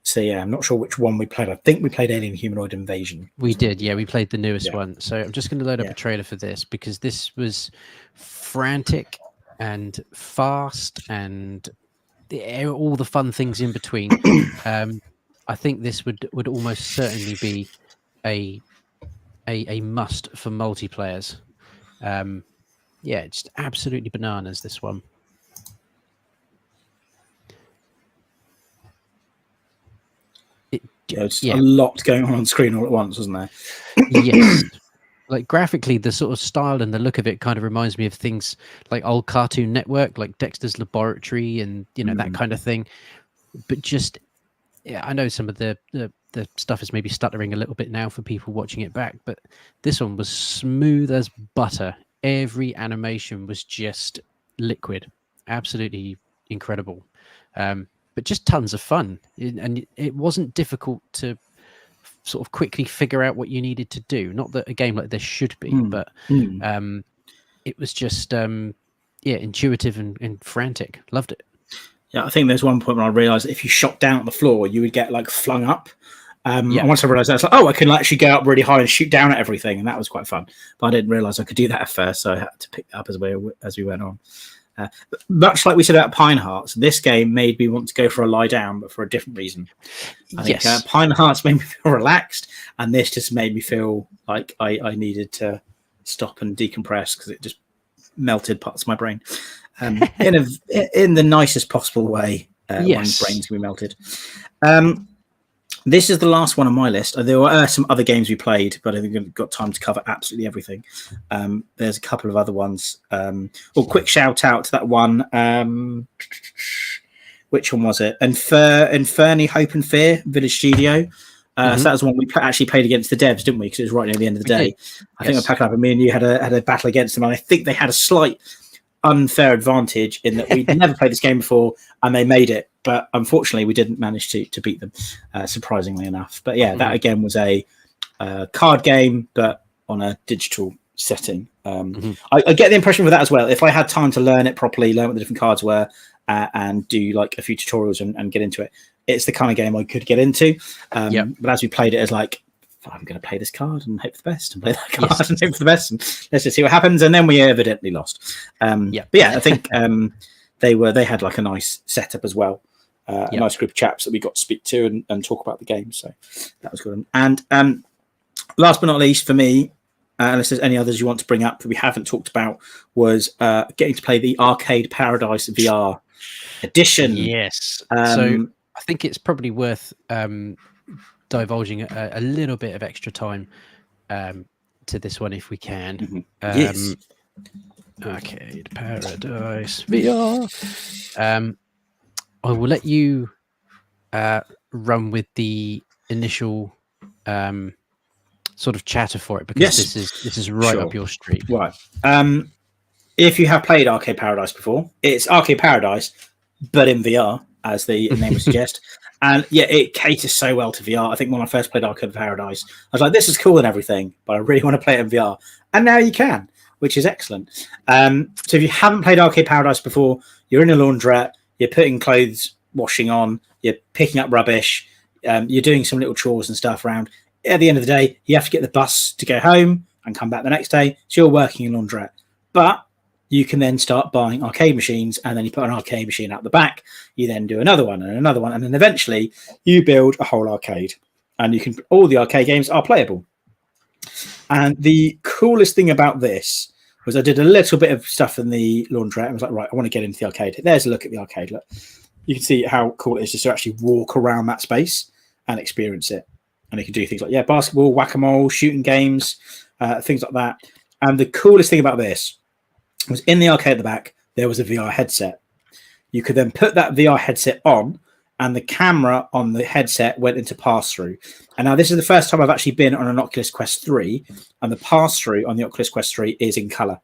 So yeah, I'm not sure which one we played. I think we played Alien Humanoid Invasion. We did, yeah. We played the newest one. So I'm just going to load up a trailer for this because this was frantic and fast and all the fun things in between. I think this would almost certainly be a must for multiplayers. Yeah, just absolutely bananas, this one. There's a lot going on screen all at once, wasn't there? Yes. Like graphically, the sort of style and the look of it kind of reminds me of things like old Cartoon Network, like Dexter's Laboratory and, that kind of thing. But just, I know some of the stuff is maybe stuttering a little bit now for people watching it back, but this one was smooth as butter. Every animation was just liquid. Absolutely incredible. But just tons of fun. And it wasn't difficult to sort of quickly figure out what you needed to do. Not that a game like this should be, but it was just, intuitive and frantic. Loved it. Yeah, I think there's one point when I realised that if you shot down at the floor, you would get like flung up. And once I realised that, it's like, I can actually go up really high and shoot down at everything, and that was quite fun. But I didn't realise I could do that at first, so I had to pick that up as we went on. Much like we said about Pine Hearts, this game made me want to go for a lie down, but for a different reason. I think Pine Hearts made me feel relaxed, and this just made me feel like I needed to stop and decompress because it just melted parts of my brain in the nicest possible way. When brains can be melted. This is the last one on my list. There were some other games we played, but I think we've got time to cover absolutely everything. There's a couple of other ones. Quick shout out to that one. Which one was it? Inferni Hope and Fear Village Studio. So that was one we actually played against the devs, didn't we? Because it was right near the end of the day. I think I packed up, and me and you had a battle against them, and I think they had a slight unfair advantage in that we'd never played this game before and they made it, but unfortunately we didn't manage to beat them, surprisingly enough. But yeah, that again was a card game but on a digital setting. I get the impression with that as well, if I had time to learn it properly, learn what the different cards were, and do like a few tutorials and get into it, it's the kind of game I could get into. But as we played it as like, I'm going to play this card and hope for the best, and play that card and hope for the best, and let's just see what happens. And then we evidently lost. But yeah, I think they had like a nice setup as well, a nice group of chaps that we got to speak to and talk about the game. So that was good. And last but not least for me, unless there's any others you want to bring up that we haven't talked about, was getting to play the Arcade Paradise VR edition. Yes. So I think it's probably worth divulging a little bit of extra time to this one if we can. Yes. Arcade Paradise VR. I will let you run with the initial sort of chatter for it, because this is right up your street. Right. If you have played Arcade Paradise before, it's Arcade Paradise but in VR, as the name would suggest. And yeah, it caters so well to VR. I think when I first played Arcade Paradise, I was like, this is cool and everything, but I really want to play it in VR. And now you can, which is excellent. So if you haven't played Arcade Paradise before, you're in a laundrette, you're putting clothes washing on, you're picking up rubbish, you're doing some little chores and stuff around. At the end of the day, you have to get the bus to go home and come back the next day. So you're working in a laundrette. But you can then start buying arcade machines, and then you put an arcade machine out the back. You then do another one and another one, and then eventually you build a whole arcade. And all the arcade games are playable. And the coolest thing about this was I did a little bit of stuff in the laundrette. I was like, right, I want to get into the arcade. There's a look at the arcade. Look, you can see how cool it is just to actually walk around that space and experience it. And you can do things like, basketball, whack-a-mole, shooting games, things like that. And the coolest thing about this was in the arcade at the back, there was a VR headset. You could then put that VR headset on, and the camera on the headset went into pass-through. And now this is the first time I've actually been on an Oculus Quest 3, and the pass-through on the Oculus Quest 3 is in colour.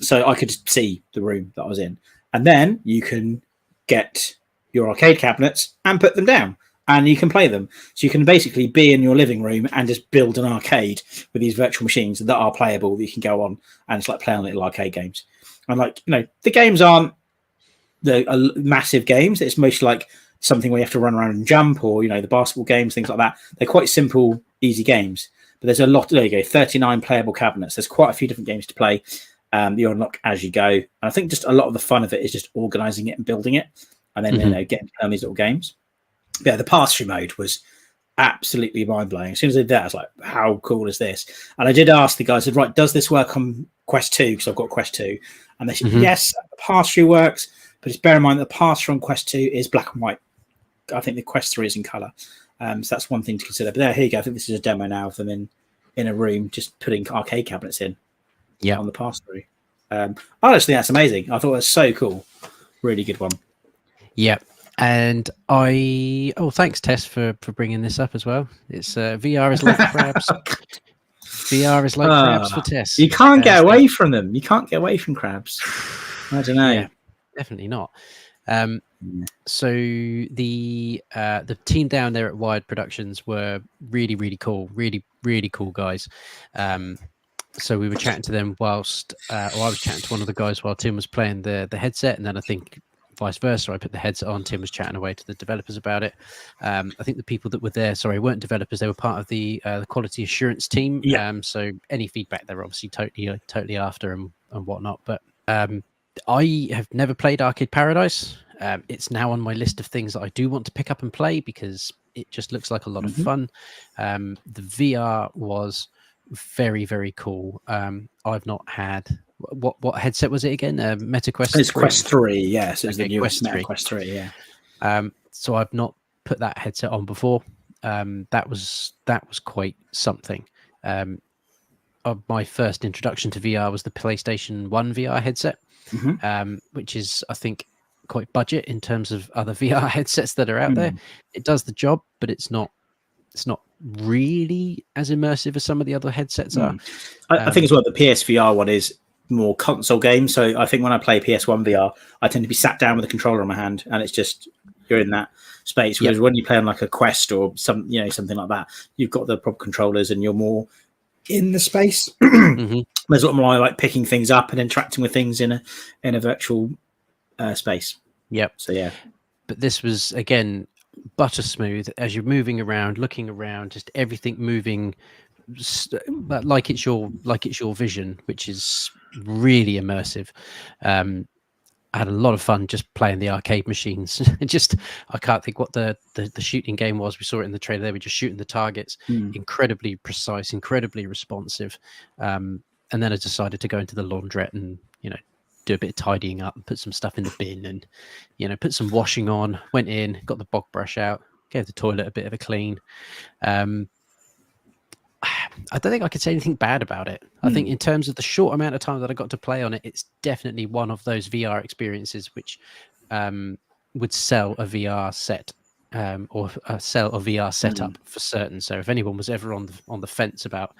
So I could see the room that I was in. and then you can get your arcade cabinets and put them down, and you can play them. So you can basically be in your living room and just build an arcade with these virtual machines that are playable that you can go on and it's like playing little arcade games. And like, you know, the games aren't the massive games. It's mostly like something where you have to run around and jump, or, you know, the basketball games, things like that. They're quite simple, easy games. But there's a lot. There you go, 39 playable cabinets. There's quite a few different games to play. You unlock as you go. And I think just a lot of the fun of it is just organizing it and building it, and then you know, getting to play these little games. But yeah, the pass-through mode was absolutely mind-blowing. As soon as I did that, I was like, how cool is this? And I did ask the guys, I said, right, does this work on Quest 2? Because I've got Quest 2. And they said, yes, the pass-through works. But just bear in mind that the pass-through on Quest 2 is black and white. I think the Quest 3 is in color. So that's one thing to consider. But there, here you go. I think this is a demo now of them in a room, just putting arcade cabinets in on the pass-through. Honestly, that's amazing. I thought it was so cool. Really good one. Yeah. And thanks, Tess, for bringing this up as well. It's VR is like crabs. VR is like crabs for Tess. You can't get away from them. You can't get away from crabs. I don't know. Yeah, definitely not. So the team down there at Wired Productions were really, really cool. Really, really cool guys. So we were chatting to them whilst, or I was chatting to one of the guys while Tim was playing the headset, and then I think vice versa. I put the headset on. Tim was chatting away to the developers about it. I think the people that were there, weren't developers. They were part of the quality assurance team. Yeah. So any feedback, they're obviously totally after and whatnot. But I have never played Arcade Paradise. It's now on my list of things that I do want to pick up and play because it just looks like a lot of fun. The VR was very, very cool. I've not had what headset was it again? MetaQuest. It's Quest 3, yes. It's okay, the newest Quest 3. Quest 3, yeah. So I've not put that headset on before. That was quite something. My first introduction to VR was the PlayStation 1 VR headset, which is, I think, quite budget in terms of other VR headsets that are out there. It does the job, but it's not really as immersive as some of the other headsets are. I think as well the PSVR one is more console games. So I think when I play PS1 VR, I tend to be sat down with a controller in my hand, and it's just you're in that space. Whereas when you play on like a Quest or something like that, you've got the proper controllers and you're more in the space. There's a lot more like picking things up and interacting with things in a virtual space. Yep. So yeah. But this was again butter smooth as you're moving around, looking around, just everything moving like it's your vision, which is really immersive. I had a lot of fun just playing the arcade machines. I can't think what the shooting game was. We saw it in the trailer. They were just shooting the targets, incredibly precise, incredibly responsive. And then I decided to go into the laundrette and do a bit of tidying up and put some stuff in the bin and put some washing on. Went in, got the bog brush out, gave the toilet a bit of a clean. I don't think I could say anything bad about it. I think in terms of the short amount of time that I got to play on it, it's definitely one of those VR experiences which would sell a VR set or sell a VR setup for certain. So if anyone was ever on the fence about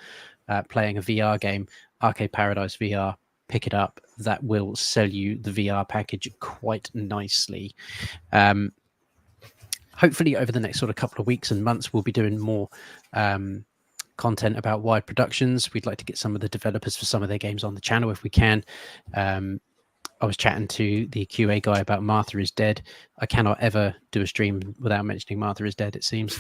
playing a VR game, Arcade Paradise VR, pick it up. That will sell you the VR package quite nicely. Hopefully over the next sort of couple of weeks and months, we'll be doing more content about Wide Productions. We'd like to get some of the developers for some of their games on the channel if we can. I was chatting to the QA guy about Martha is Dead. I cannot ever do a stream without mentioning Martha is Dead, it seems.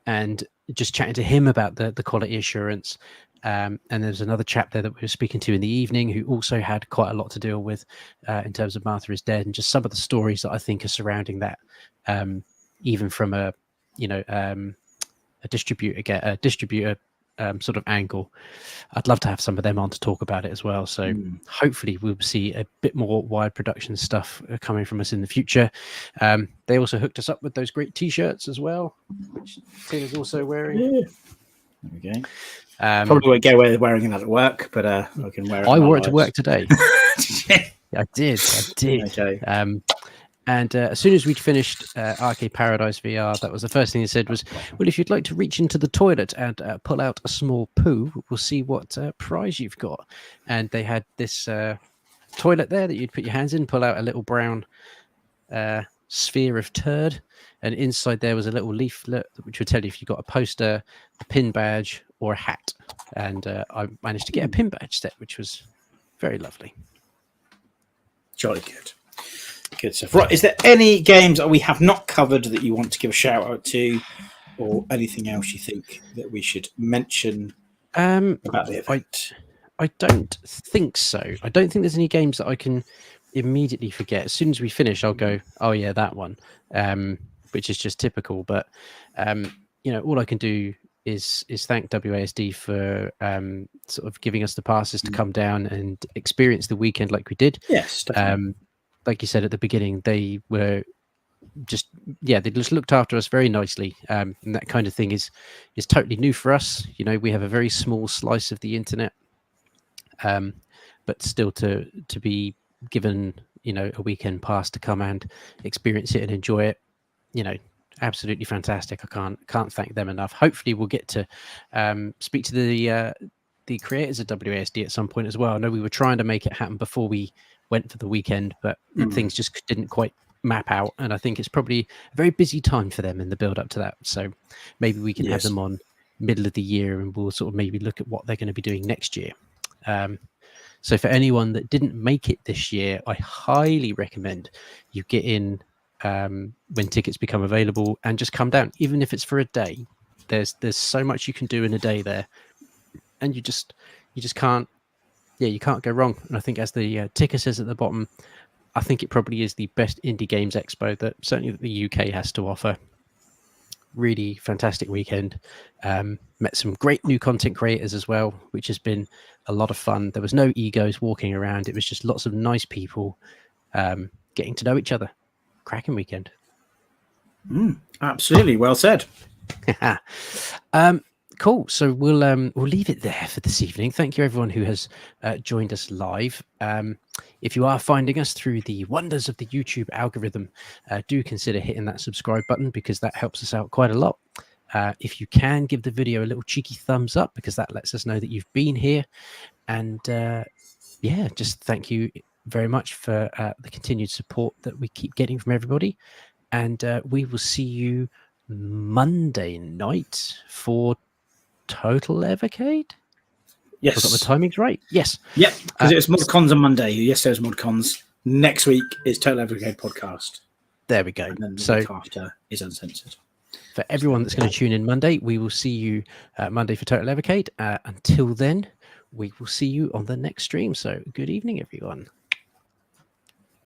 And just chatting to him about the quality assurance. And there's another chap there that we were speaking to in the evening who also had quite a lot to deal with in terms of Martha is Dead and just some of the stories that I think are surrounding that, even from a distributor sort of angle. I'd love to have some of them on to talk about it as well. So hopefully we'll see a bit more Wide Production stuff coming from us in the future. They also hooked us up with those great t-shirts as well, which Tim is also wearing. Yeah. There we go. Probably won't get away with wearing that at work, but I can wear it. I wore it to work today. I did. Okay. And as soon as we'd finished Arcade Paradise VR, that was the first thing he said was, well, if you'd like to reach into the toilet and pull out a small poo, we'll see what prize you've got. And they had this toilet there that you'd put your hands in, pull out a little brown sphere of turd, and inside there was a little leaflet which would tell you if you got a poster, a pin badge, or a hat. And I managed to get a pin badge set, which was very lovely. Jolly good. Good stuff. Right, is there any games that we have not covered that you want to give a shout out to, or anything else you think that we should mention about the event? I don't think so. I don't think there's any games that I can immediately forget. As soon as we finish, I'll go, oh yeah, that one, which is just typical. But all I can do is thank WASD for sort of giving us the passes to come down and experience the weekend like we did. Yes, definitely. Like you said at the beginning, they were they just looked after us very nicely, and that kind of thing is totally new for us. We have a very small slice of the internet, but still to be given a weekend pass to come and experience it and enjoy it, absolutely fantastic. I can't thank them enough. Hopefully we'll get to speak to the creators of WASD at some point as well. I know we were trying to make it happen before we went for the weekend, but things just didn't quite map out, and I think it's probably a very busy time for them in the build up to that. So maybe we can have them on middle of the year, and we'll sort of maybe look at what they're going to be doing next year. So for anyone that didn't make it this year, I highly recommend you get in when tickets become available and just come down, even if it's for a day. There's so much you can do in a day there, and you just can't you can't go wrong. And I think, as the ticker says at the bottom, I think it probably is the best indie games expo that certainly the UK has to offer. Really fantastic weekend. Met some great new content creators as well, which has been a lot of fun. There was no egos walking around. It was just lots of nice people getting to know each other. Cracking weekend. Absolutely. Well said. Cool. So we'll leave it there for this evening. Thank you everyone who has joined us live. If you are finding us through the wonders of the YouTube algorithm, do consider hitting that subscribe button, because that helps us out quite a lot. If you can, give the video a little cheeky thumbs up, because that lets us know that you've been here. And just thank you very much for the continued support that we keep getting from everybody. And we will see you Monday night for Total Evercade. Yes. I've got the timings right. Yes. Yep. Because it was ModCons on Monday. Yesterday's ModCons. Next week is Total Evercade podcast. There we go. And then the week after is Uncensored. For everyone that's going to tune in Monday, we will see you Monday for Total Evercade. Until then, we will see you on the next stream. So good evening, everyone.